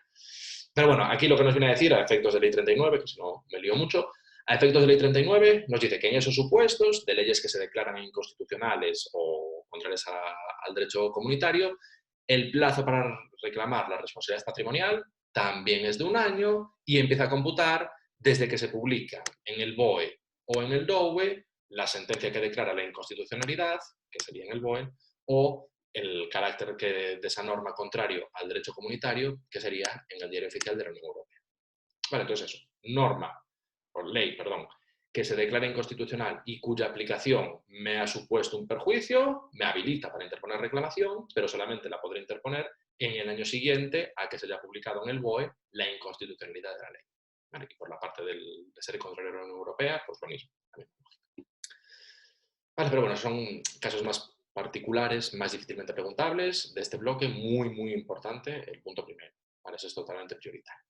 Pero bueno, aquí lo que nos viene a decir, a efectos de Ley 39, que si no me lío mucho, a efectos de Ley 39 nos dice que en esos supuestos de leyes que se declaran inconstitucionales o contrarias al derecho comunitario, el plazo para reclamar la responsabilidad patrimonial también es de 1 año y empieza a computar desde que se publica en el BOE o en el DOE, la sentencia que declara la inconstitucionalidad, que sería en el BOE, o el carácter de esa norma contrario al derecho comunitario, que sería en el Diario Oficial de la Unión Europea. Vale, entonces eso, ley, que se declara inconstitucional y cuya aplicación me ha supuesto un perjuicio, me habilita para interponer reclamación, pero solamente la podré interponer en el año siguiente a que se haya publicado en el BOE la inconstitucionalidad de la ley. Vale, y por la parte de ser contrario a la Unión Europea, pues lo mismo. Vale, pero bueno, son casos más particulares, más difícilmente preguntables de este bloque, muy, muy importante, el punto primero. Vale, eso es totalmente prioritario.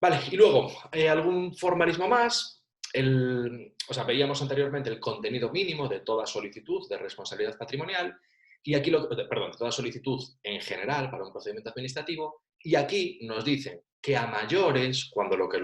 Vale, y luego, algún formalismo más. Veíamos anteriormente el contenido mínimo de toda solicitud de responsabilidad patrimonial, y aquí, de toda solicitud en general para un procedimiento administrativo, y aquí nos dicen que a mayores, cuando lo que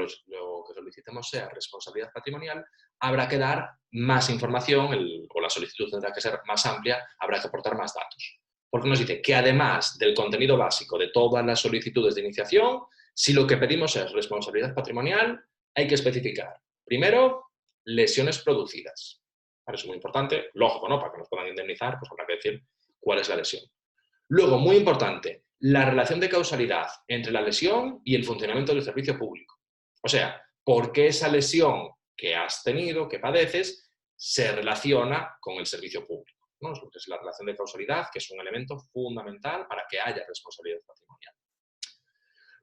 solicitemos sea responsabilidad patrimonial, habrá que dar más información, o la solicitud tendrá que ser más amplia, habrá que aportar más datos. Porque nos dice que además del contenido básico de todas las solicitudes de iniciación, si lo que pedimos es responsabilidad patrimonial, hay que especificar, primero, lesiones producidas. Eso es muy importante, lógico, ¿no? Para que nos puedan indemnizar, pues habrá que decir cuál es la lesión. Luego, muy importante, la relación de causalidad entre la lesión y el funcionamiento del servicio público. O sea, ¿por qué esa lesión que has tenido, que padeces, se relaciona con el servicio público? ¿No? Es la relación de causalidad, que es un elemento fundamental para que haya responsabilidad patrimonial.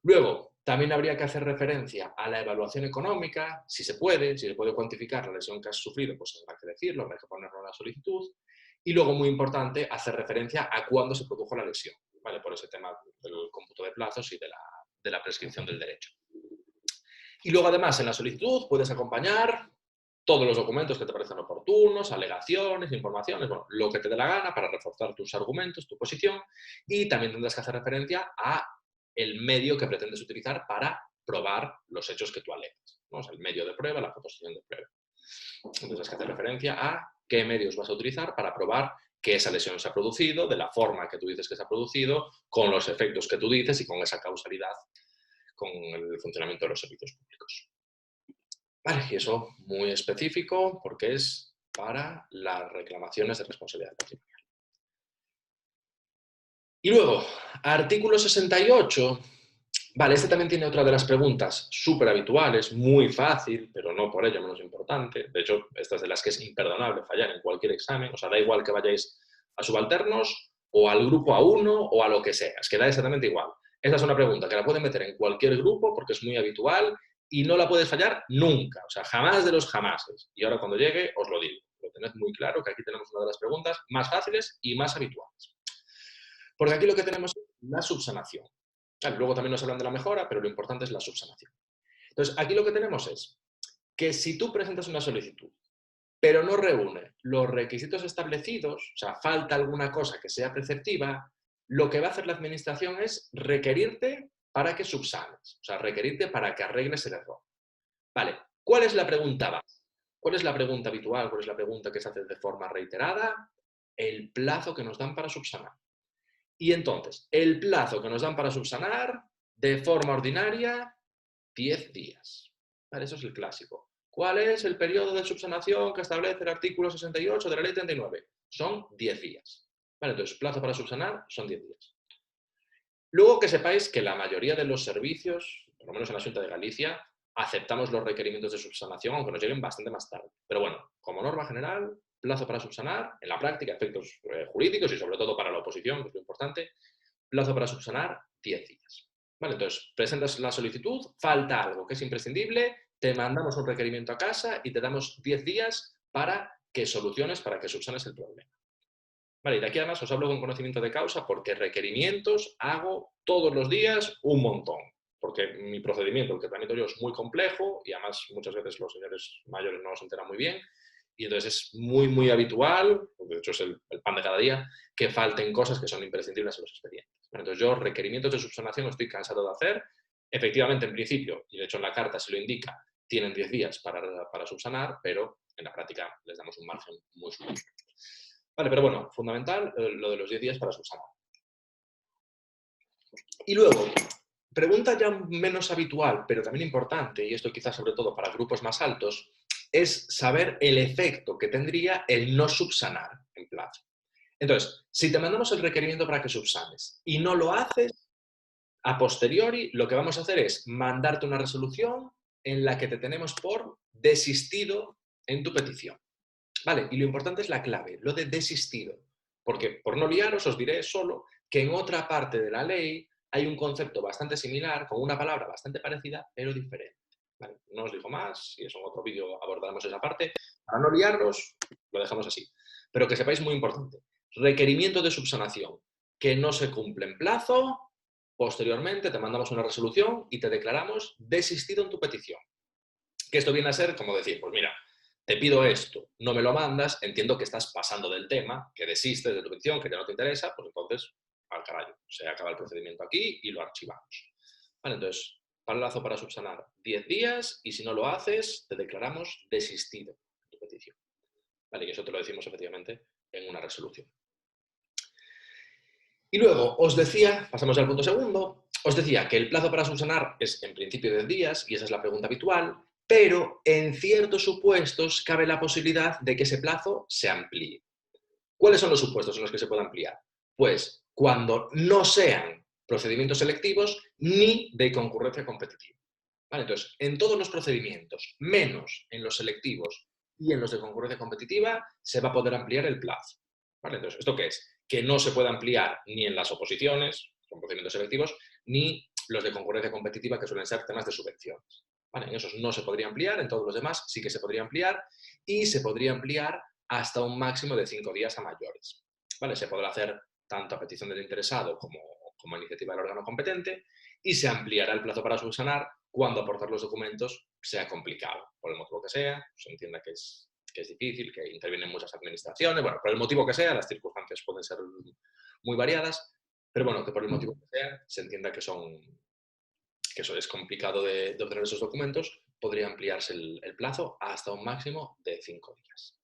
Luego, también habría que hacer referencia a la evaluación económica, si se puede cuantificar la lesión que has sufrido, pues habrá que decirlo, habrá que ponerlo en la solicitud. Y luego, muy importante, hacer referencia a cuándo se produjo la lesión, ¿vale? Por ese tema del cómputo de plazos y de la prescripción del derecho. Y luego, además, en la solicitud puedes acompañar todos los documentos que te parecen oportunos, alegaciones, informaciones, bueno, lo que te dé la gana para reforzar tus argumentos, tu posición, y también tendrás que hacer referencia a el medio que pretendes utilizar para probar los hechos que tú alegas, ¿no? O sea, el medio de prueba, la proposición de prueba. Entonces, hay que hacer referencia a qué medios vas a utilizar para probar que esa lesión se ha producido, de la forma que tú dices que se ha producido, con los efectos que tú dices y con esa causalidad con el funcionamiento de los servicios públicos. Vale, y eso muy específico porque es para las reclamaciones de responsabilidad patrimonial. Y luego, artículo 68. Vale, este también tiene otra de las preguntas súper habituales, muy fácil, pero no por ello menos importante. De hecho, esta es de las que es imperdonable fallar en cualquier examen. O sea, da igual que vayáis a subalternos o al grupo A1 o a lo que sea. Es que da exactamente igual. Esta es una pregunta que la pueden meter en cualquier grupo porque es muy habitual y no la puedes fallar nunca. O sea, jamás de los jamases. Y ahora cuando llegue os lo digo. Lo tened muy claro que aquí tenemos una de las preguntas más fáciles y más habituales. Porque aquí lo que tenemos es la subsanación. Luego también nos hablan de la mejora, pero lo importante es la subsanación. Entonces, aquí lo que tenemos es que si tú presentas una solicitud, pero no reúne los requisitos establecidos, o sea, falta alguna cosa que sea preceptiva, lo que va a hacer la administración es requerirte para que subsanes, o sea, requerirte para que arregles el error. Vale, ¿cuál es la pregunta básica? ¿Cuál es la pregunta habitual? ¿Cuál es la pregunta que se hace de forma reiterada? El plazo que nos dan para subsanar. Y entonces, el plazo que nos dan para subsanar, de forma ordinaria, 10 días. Vale, eso es el clásico. ¿Cuál es el periodo de subsanación que establece el artículo 68 de la ley 39? Son 10 días. Vale, entonces, plazo para subsanar son 10 días. Luego que sepáis que la mayoría de los servicios, por lo menos en la Xunta de Galicia, aceptamos los requerimientos de subsanación, aunque nos lleguen bastante más tarde. Pero bueno, como norma general, plazo para subsanar, en la práctica, efectos jurídicos y sobre todo para la oposición, que es lo importante, plazo para subsanar, 10 días. Vale, entonces, presentas la solicitud, falta algo que es imprescindible, te mandamos un requerimiento a casa y te damos 10 días para que soluciones, para que subsanes el problema. Vale, y de aquí además os hablo con conocimiento de causa porque requerimientos hago todos los días un montón. Porque mi procedimiento, el que tramito yo, es muy complejo y además muchas veces los señores mayores no se enteran muy bien. Y entonces es muy, muy habitual, de hecho es el pan de cada día, que falten cosas que son imprescindibles en los expedientes. Bueno, entonces yo requerimientos de subsanación estoy cansado de hacer. Efectivamente, en principio, y de hecho en la carta se lo indica, tienen 10 días para subsanar, pero en la práctica les damos un margen muy superior. Vale, pero bueno, fundamental lo de los 10 días para subsanar. Y luego, Pregunta ya menos habitual, pero también importante, y esto quizás sobre todo para grupos más altos, es saber el efecto que tendría el no subsanar en plazo. Entonces, si te mandamos el requerimiento para que subsanes y no lo haces, a posteriori lo que vamos a hacer es mandarte una resolución en la que te tenemos por desistido en tu petición. ¿Vale? Y lo importante es la clave, lo de desistido. Porque, por no liaros, os diré solo que en otra parte de la ley hay un concepto bastante similar, con una palabra bastante parecida, pero diferente. ¿Vale? No os digo más, y eso en otro vídeo abordaremos esa parte. Para no liarlos, lo dejamos así. Pero que sepáis muy importante. Requerimiento de subsanación que no se cumple en plazo, posteriormente te mandamos una resolución y te declaramos desistido en tu petición. Que esto viene a ser como decir, pues mira, te pido esto, no me lo mandas, entiendo que estás pasando del tema, que desistes de tu petición, que ya no te interesa, pues entonces, al carajo, se acaba el procedimiento aquí y lo archivamos. Vale, entonces, plazo para subsanar 10 días y si no lo haces, te declaramos desistido de tu petición. Vale, y eso te lo decimos efectivamente en una resolución. Y luego, os decía, pasamos al punto segundo, os decía que el plazo para subsanar es en principio de 10 días, y esa es la pregunta habitual, pero en ciertos supuestos cabe la posibilidad de que ese plazo se amplíe. ¿Cuáles son los supuestos en los que se puede ampliar? Pues cuando no sean procedimientos selectivos ni de concurrencia competitiva. ¿Vale? Entonces, en todos los procedimientos, menos en los selectivos y en los de concurrencia competitiva, se va a poder ampliar el plazo. ¿Vale? Entonces, ¿esto qué es? Que no se puede ampliar ni en las oposiciones, son procedimientos selectivos, ni los de concurrencia competitiva, que suelen ser temas de subvenciones. ¿Vale? En esos no se podría ampliar, en todos los demás sí que se podría ampliar y se podría ampliar hasta un máximo de 5 días a mayores. ¿Vale? Se podrá hacer tanto a petición del interesado como a iniciativa del órgano competente y se ampliará el plazo para subsanar cuando aportar los documentos sea complicado, por el motivo que sea, se entienda que es difícil, que intervienen muchas administraciones, bueno, por el motivo que sea, las circunstancias pueden ser muy variadas, pero bueno, que por el motivo que sea, se entienda que eso es complicado de obtener esos documentos, podría ampliarse el plazo hasta un máximo de 5 días.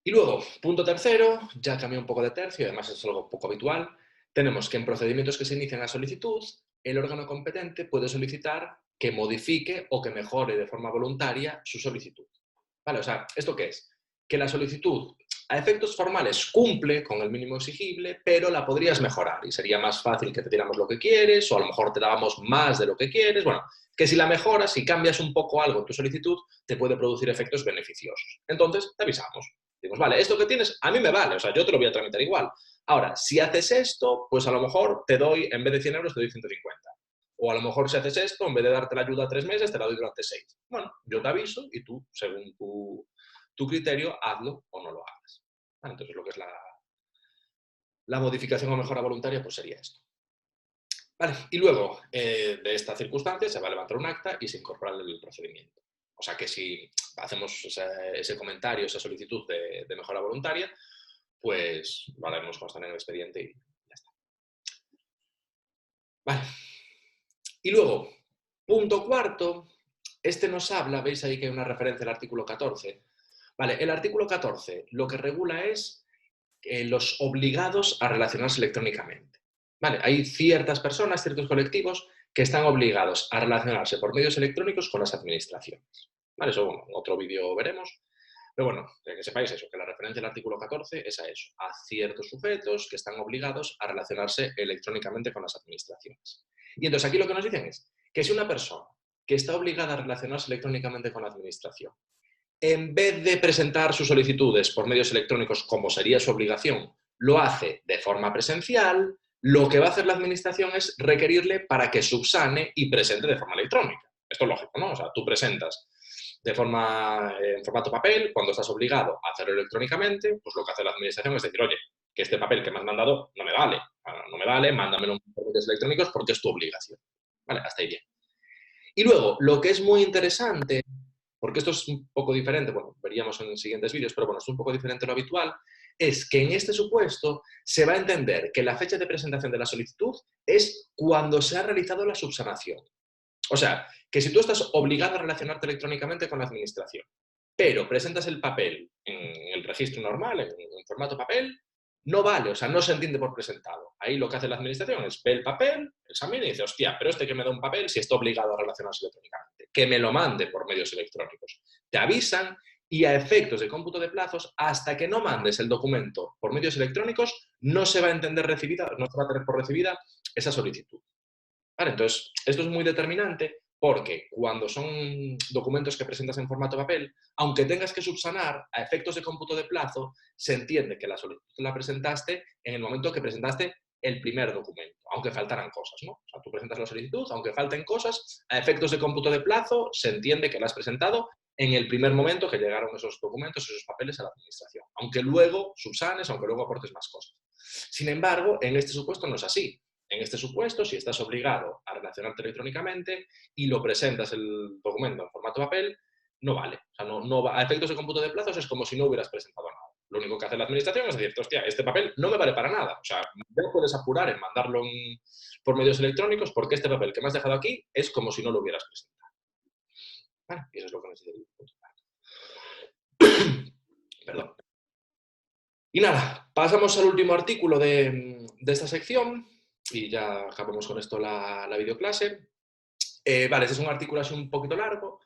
Y luego, punto tercero, ya cambió un poco de tercio, además es algo poco habitual, tenemos que en procedimientos que se inician a solicitud, el órgano competente puede solicitar que modifique o que mejore de forma voluntaria su solicitud. ¿Vale? O sea, ¿esto qué es? Que la solicitud a efectos formales cumple con el mínimo exigible, pero la podrías mejorar y sería más fácil que te diéramos lo que quieres o a lo mejor te dábamos más de lo que quieres. Bueno, que si la mejoras, si cambias un poco algo en tu solicitud, te puede producir efectos beneficiosos. Entonces, te avisamos. Decimos, vale, esto que tienes a mí me vale, o sea, yo te lo voy a tramitar igual. Ahora, si haces esto, pues a lo mejor te doy, en vez de 100 euros, te doy 150. O a lo mejor si haces esto, en vez de darte la ayuda 3 meses, te la doy durante 6. Bueno, yo te aviso y tú, según tu criterio, hazlo o no lo hagas. Entonces, lo que es la modificación o mejora voluntaria, pues sería esto. Vale, y luego de esta circunstancia se va a levantar un acta y se incorpora el procedimiento. O sea que si hacemos ese comentario, esa solicitud de mejora voluntaria, pues lo haremos constar en el expediente y ya está. Vale. Y luego, punto cuarto, este nos habla, veis ahí que hay una referencia al artículo 14. Vale, el artículo 14 lo que regula es los obligados a relacionarse electrónicamente. Vale, hay ciertas personas, ciertos colectivos que están obligados a relacionarse por medios electrónicos con las administraciones. Vale, eso bueno, en otro vídeo veremos. Pero bueno, que sepáis eso, que la referencia del artículo 14 es a eso, a ciertos sujetos que están obligados a relacionarse electrónicamente con las administraciones. Y entonces aquí lo que nos dicen es que si una persona que está obligada a relacionarse electrónicamente con la administración, en vez de presentar sus solicitudes por medios electrónicos como sería su obligación, lo hace de forma presencial, lo que va a hacer la administración es requerirle para que subsane y presente de forma electrónica. Esto es lógico, ¿no? O sea, tú presentas en formato papel, cuando estás obligado a hacerlo electrónicamente, pues lo que hace la administración es decir, oye, que este papel que me has mandado no me vale, mándamelo por medios electrónicos porque es tu obligación. Vale, hasta ahí bien. Y luego, lo que es muy interesante, porque esto es un poco diferente, bueno, veríamos en siguientes vídeos, pero bueno, es un poco diferente de lo habitual, es que en este supuesto se va a entender que la fecha de presentación de la solicitud es cuando se ha realizado la subsanación. O sea, que si tú estás obligado a relacionarte electrónicamente con la administración, pero presentas el papel en el registro normal, en formato papel, no vale, o sea, no se entiende por presentado. Ahí lo que hace la administración es ve el papel, examina y dice, hostia, pero este que me da un papel si está obligado a relacionarse electrónicamente, que me lo mande por medios electrónicos. Te avisan y a efectos de cómputo de plazos, hasta que no mandes el documento por medios electrónicos, no se va a entender recibida, no se va a tener por recibida esa solicitud. ¿Vale? Entonces, esto es muy determinante porque cuando son documentos que presentas en formato papel, aunque tengas que subsanar a efectos de cómputo de plazo, se entiende que la solicitud la presentaste en el momento que presentaste el primer documento, aunque faltaran cosas, ¿no? O sea, tú presentas la solicitud, aunque falten cosas, a efectos de cómputo de plazo, se entiende que la has presentado en el primer momento que llegaron esos documentos, esos papeles a la administración, aunque luego subsanes, aunque luego aportes más cosas. Sin embargo, en este supuesto no es así. En este supuesto, si estás obligado a relacionarte electrónicamente y lo presentas el documento en formato papel, no vale. O sea, no va, a efectos de cómputo de plazos es como si no hubieras presentado nada. Lo único que hace la administración es decir, hostia, este papel no me vale para nada. O sea, ya puedes apurar en mandarlo por medios electrónicos porque este papel que me has dejado aquí es como si no lo hubieras presentado. Vale, y eso es lo que necesito el punto. Perdón. Y nada, pasamos al último artículo de esta sección y ya acabamos con esto la videoclase. Vale, este es un artículo así un poquito largo.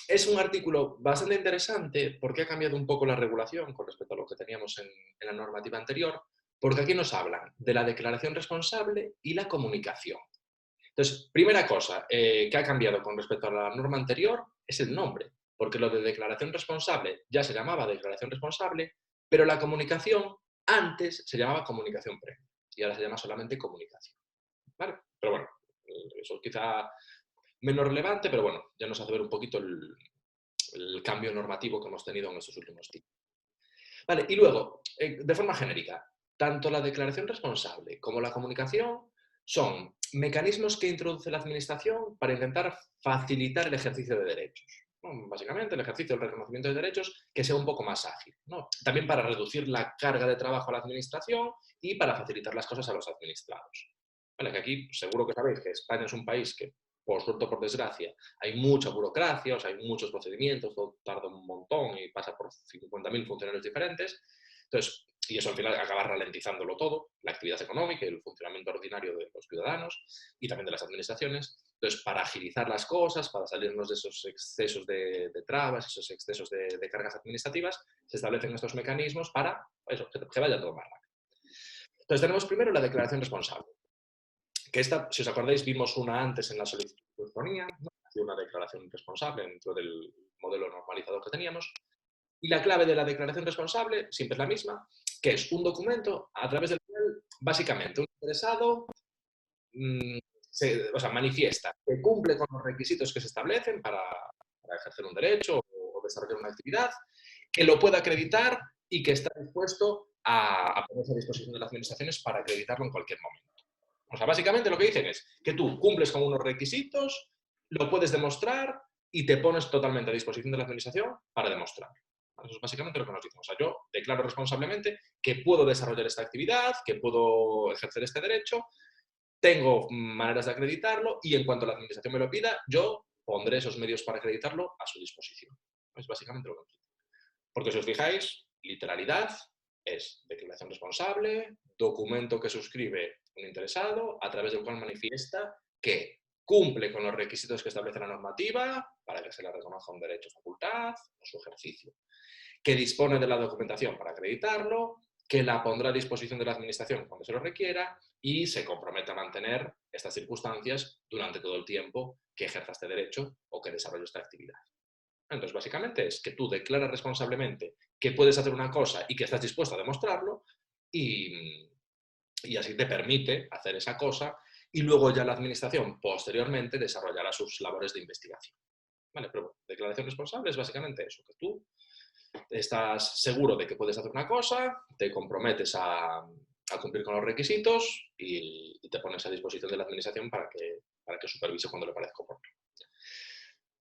Es un artículo bastante interesante porque ha cambiado un poco la regulación con respecto a lo que teníamos en la normativa anterior, porque aquí nos hablan de la declaración responsable y la comunicación. Entonces, primera cosa que ha cambiado con respecto a la norma anterior es el nombre, porque lo de declaración responsable ya se llamaba declaración responsable, pero la comunicación antes se llamaba comunicación previa y ahora se llama solamente comunicación. ¿Vale? Pero bueno, eso quizá menos relevante, pero bueno, ya nos hace ver un poquito el cambio normativo que hemos tenido en estos últimos tiempos. Vale, y luego, de forma genérica, tanto la declaración responsable como la comunicación son mecanismos que introduce la Administración para intentar facilitar el ejercicio de derechos. ¿No? Básicamente, el ejercicio del reconocimiento de derechos que sea un poco más ágil. ¿No? También para reducir la carga de trabajo a la Administración y para facilitar las cosas a los administrados. Vale, que aquí seguro que sabéis que España es un país que, por suerte o por desgracia, hay mucha burocracia, o sea, hay muchos procedimientos, todo tarda un montón y pasa por 50.000 funcionarios diferentes. Entonces, y eso al final acaba ralentizándolo todo, la actividad económica y el funcionamiento ordinario de los ciudadanos y también de las administraciones. Entonces, para agilizar las cosas, para salirnos de esos excesos de trabas, esos excesos de cargas administrativas, se establecen estos mecanismos para eso, que vaya todo más rápido. Entonces, tenemos primero la declaración responsable. Que esta, si os acordáis, vimos una antes en la solicitud que ponía, ¿no? Una declaración responsable dentro del modelo normalizado que teníamos. Y la clave de la declaración responsable siempre es la misma, que es un documento a través del cual, básicamente, un interesado manifiesta que cumple con los requisitos que se establecen para ejercer un derecho o desarrollar una actividad, que lo pueda acreditar y que está dispuesto a ponerse a disposición de las administraciones para acreditarlo en cualquier momento. O sea, básicamente lo que dicen es que tú cumples con unos requisitos, lo puedes demostrar y te pones totalmente a disposición de la administración para demostrarlo. Eso es básicamente lo que nos dicen. O sea, yo declaro responsablemente que puedo desarrollar esta actividad, que puedo ejercer este derecho, tengo maneras de acreditarlo y en cuanto la administración me lo pida, yo pondré esos medios para acreditarlo a su disposición. Es básicamente lo que nos dicen. Porque si os fijáis, literalidad es declaración responsable, documento que suscribe un interesado, a través del cual manifiesta que cumple con los requisitos que establece la normativa para que se le reconozca un derecho o facultad o su ejercicio, que dispone de la documentación para acreditarlo, que la pondrá a disposición de la Administración cuando se lo requiera y se compromete a mantener estas circunstancias durante todo el tiempo que ejerza este derecho o que desarrolle esta actividad. Entonces, básicamente es que tú declaras responsablemente que puedes hacer una cosa y que estás dispuesto a demostrarlo y así te permite hacer esa cosa y luego ya la administración posteriormente desarrollará sus labores de investigación. Vale, pero bueno, declaración responsable es básicamente eso, que tú estás seguro de que puedes hacer una cosa, te comprometes a cumplir con los requisitos y te pones a disposición de la administración para que supervise cuando le parezca oportuno.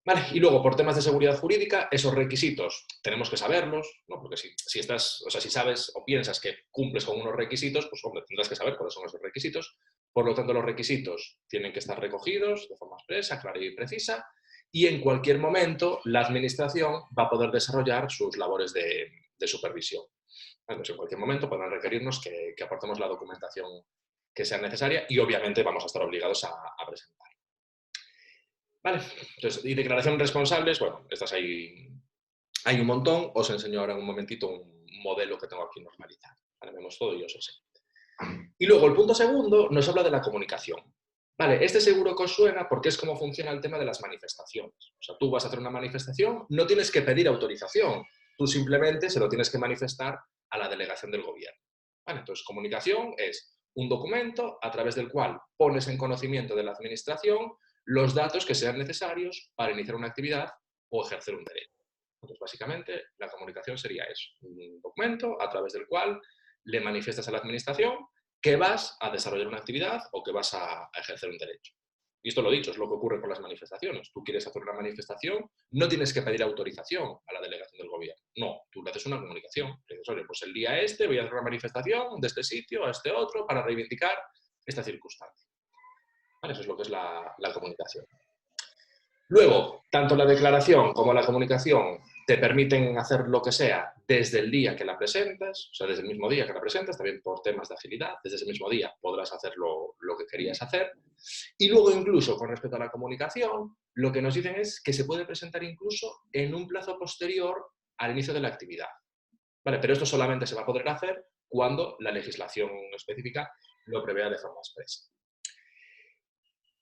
Vale, y luego, por temas de seguridad jurídica, esos requisitos tenemos que saberlos, ¿no? Porque si sabes o piensas que cumples con unos requisitos, pues hombre, tendrás que saber cuáles son esos requisitos. Por lo tanto, los requisitos tienen que estar recogidos de forma expresa, clara y precisa, y en cualquier momento la administración va a poder desarrollar sus labores de supervisión. Entonces, en cualquier momento podrán requerirnos que aportemos la documentación que sea necesaria y obviamente vamos a estar obligados a presentar. Vale, entonces, y declaraciones responsables, bueno, estas hay un montón, os enseño ahora en un momentito un modelo que tengo aquí normalizado. Ahora vemos todo y os enseño. Y luego el punto segundo nos habla de la comunicación. Vale, este seguro que os suena porque es cómo funciona el tema de las manifestaciones. O sea, tú vas a hacer una manifestación, no tienes que pedir autorización, tú simplemente se lo tienes que manifestar a la delegación del gobierno. Vale, entonces, comunicación es un documento a través del cual pones en conocimiento de la administración los datos que sean necesarios para iniciar una actividad o ejercer un derecho. Entonces, básicamente, la comunicación sería eso, un documento a través del cual le manifiestas a la administración que vas a desarrollar una actividad o que vas a ejercer un derecho. Y esto lo he dicho, es lo que ocurre con las manifestaciones. Tú quieres hacer una manifestación, no tienes que pedir autorización a la delegación del gobierno. No, tú le haces una comunicación. Le dices, oye, pues el día este voy a hacer una manifestación de este sitio a este otro para reivindicar esta circunstancia. ¿Vale? Eso es lo que es la comunicación. Luego, tanto la declaración como la comunicación te permiten hacer lo que sea desde el día que la presentas, o sea, desde el mismo día que la presentas, también por temas de agilidad, desde ese mismo día podrás hacer lo que querías hacer. Y luego, incluso con respecto a la comunicación, lo que nos dicen es que se puede presentar incluso en un plazo posterior al inicio de la actividad. Vale, pero esto solamente se va a poder hacer cuando la legislación específica lo prevea de forma expresa.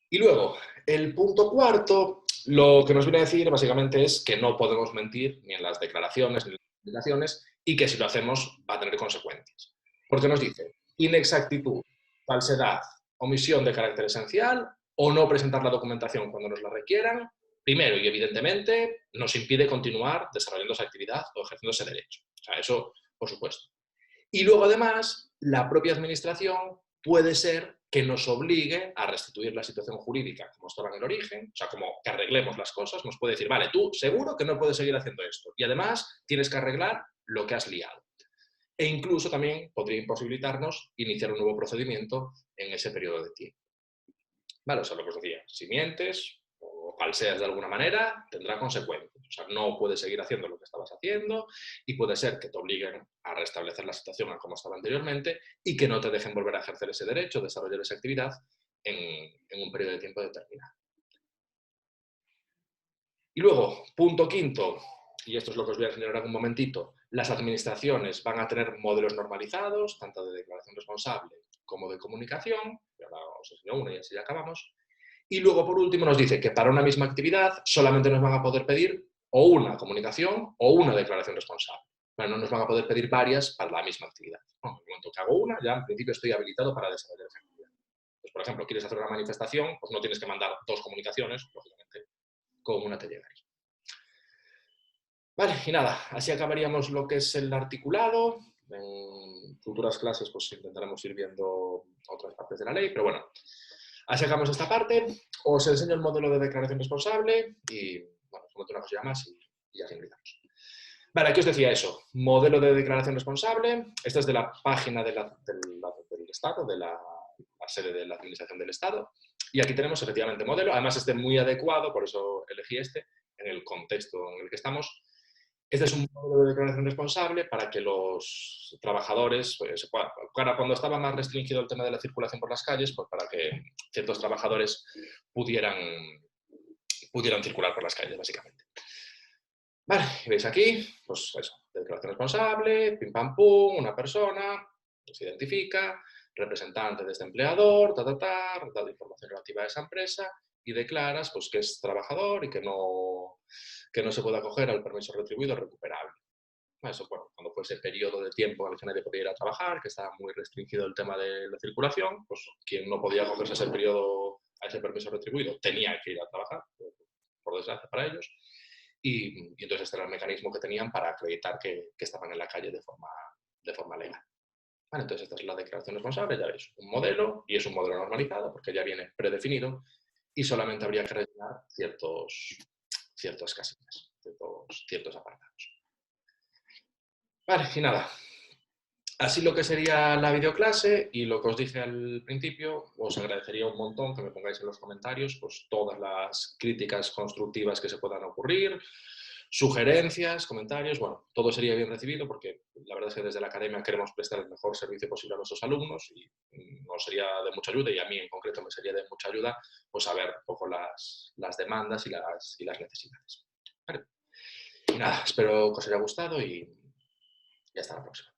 Y luego, el punto cuarto, lo que nos viene a decir básicamente es que no podemos mentir ni en las declaraciones ni en las publicaciones y que si lo hacemos va a tener consecuencias. Porque nos dice inexactitud, falsedad, omisión de carácter esencial o no presentar la documentación cuando nos la requieran, primero y evidentemente nos impide continuar desarrollando esa actividad o ejerciendo ese derecho. O sea, eso por supuesto. Y luego, además, la propia administración puede ser que nos obligue a restituir la situación jurídica como estaba en el origen, o sea, como que arreglemos las cosas, nos puede decir, vale, tú seguro que no puedes seguir haciendo esto y además tienes que arreglar lo que has liado. E incluso también podría imposibilitarnos iniciar un nuevo procedimiento en ese periodo de tiempo. Vale, o sea, lo que os decía, si mientes o falseas de alguna manera, tendrá consecuencias. O sea, no puedes seguir haciendo lo que estabas haciendo y puede ser que te obliguen a restablecer la situación a como estaba anteriormente y que no te dejen volver a ejercer ese derecho, desarrollar esa actividad en un periodo de tiempo determinado. Y luego, punto quinto, y esto es lo que os voy a enseñar en un momentito, las administraciones van a tener modelos normalizados, tanto de declaración responsable como de comunicación, y ahora os enseño una y así ya acabamos. Y luego, por último, nos dice que para una misma actividad solamente nos van a poder pedir o una comunicación o una declaración responsable. Pero no nos van a poder pedir varias para la misma actividad. En el momento que hago una, ya en principio estoy habilitado para desarrollar esa actividad. Pues, por ejemplo, quieres hacer una manifestación, pues no tienes que mandar dos comunicaciones, lógicamente, con una te llegaría. Vale, y nada, así acabaríamos lo que es el articulado. En futuras clases pues intentaremos ir viendo otras partes de la ley, pero bueno, así acabamos esta parte. Os enseño el modelo de declaración responsable y, bueno, os comento una cosilla más y ya finalizamos. Vale, aquí os decía eso, modelo de declaración responsable. Esta es de la página del Estado, de la sede de la Administración del Estado. Y aquí tenemos efectivamente modelo, además este muy adecuado, por eso elegí este, en el contexto en el que estamos. Este es un modelo de declaración responsable para que los trabajadores, pues, cuando estaba más restringido el tema de la circulación por las calles, pues para que ciertos trabajadores pudieran circular por las calles, básicamente. Vale, veis aquí, pues eso, declaración responsable, pim pam pum, una persona, se identifica, representante de este empleador, da información relativa a esa empresa y declaras pues, que es trabajador y que no se puede acoger al permiso retribuido recuperable. Eso, bueno, cuando fue ese periodo de tiempo en el que nadie podía ir a trabajar, que estaba muy restringido el tema de la circulación, pues quien no podía acogerse a ese periodo, a ese permiso retribuido, tenía que ir a trabajar, por desgracia para ellos, y entonces este era el mecanismo que tenían para acreditar que estaban en la calle de forma legal. Vale, entonces esta es la declaración responsable, ya veis, un modelo, y es un modelo normalizado porque ya viene predefinido y solamente habría que rellenar ciertas casillas, ciertos apartados. Vale, y nada. Así lo que sería la videoclase y lo que os dije al principio, os agradecería un montón que me pongáis en los comentarios pues, todas las críticas constructivas que se puedan ocurrir, sugerencias, comentarios, bueno, todo sería bien recibido porque la verdad es que desde la academia queremos prestar el mejor servicio posible a nuestros alumnos y nos sería de mucha ayuda, y a mí en concreto me sería de mucha ayuda, pues saber un poco las demandas y las necesidades. Vale. Y nada, espero que os haya gustado y hasta la próxima.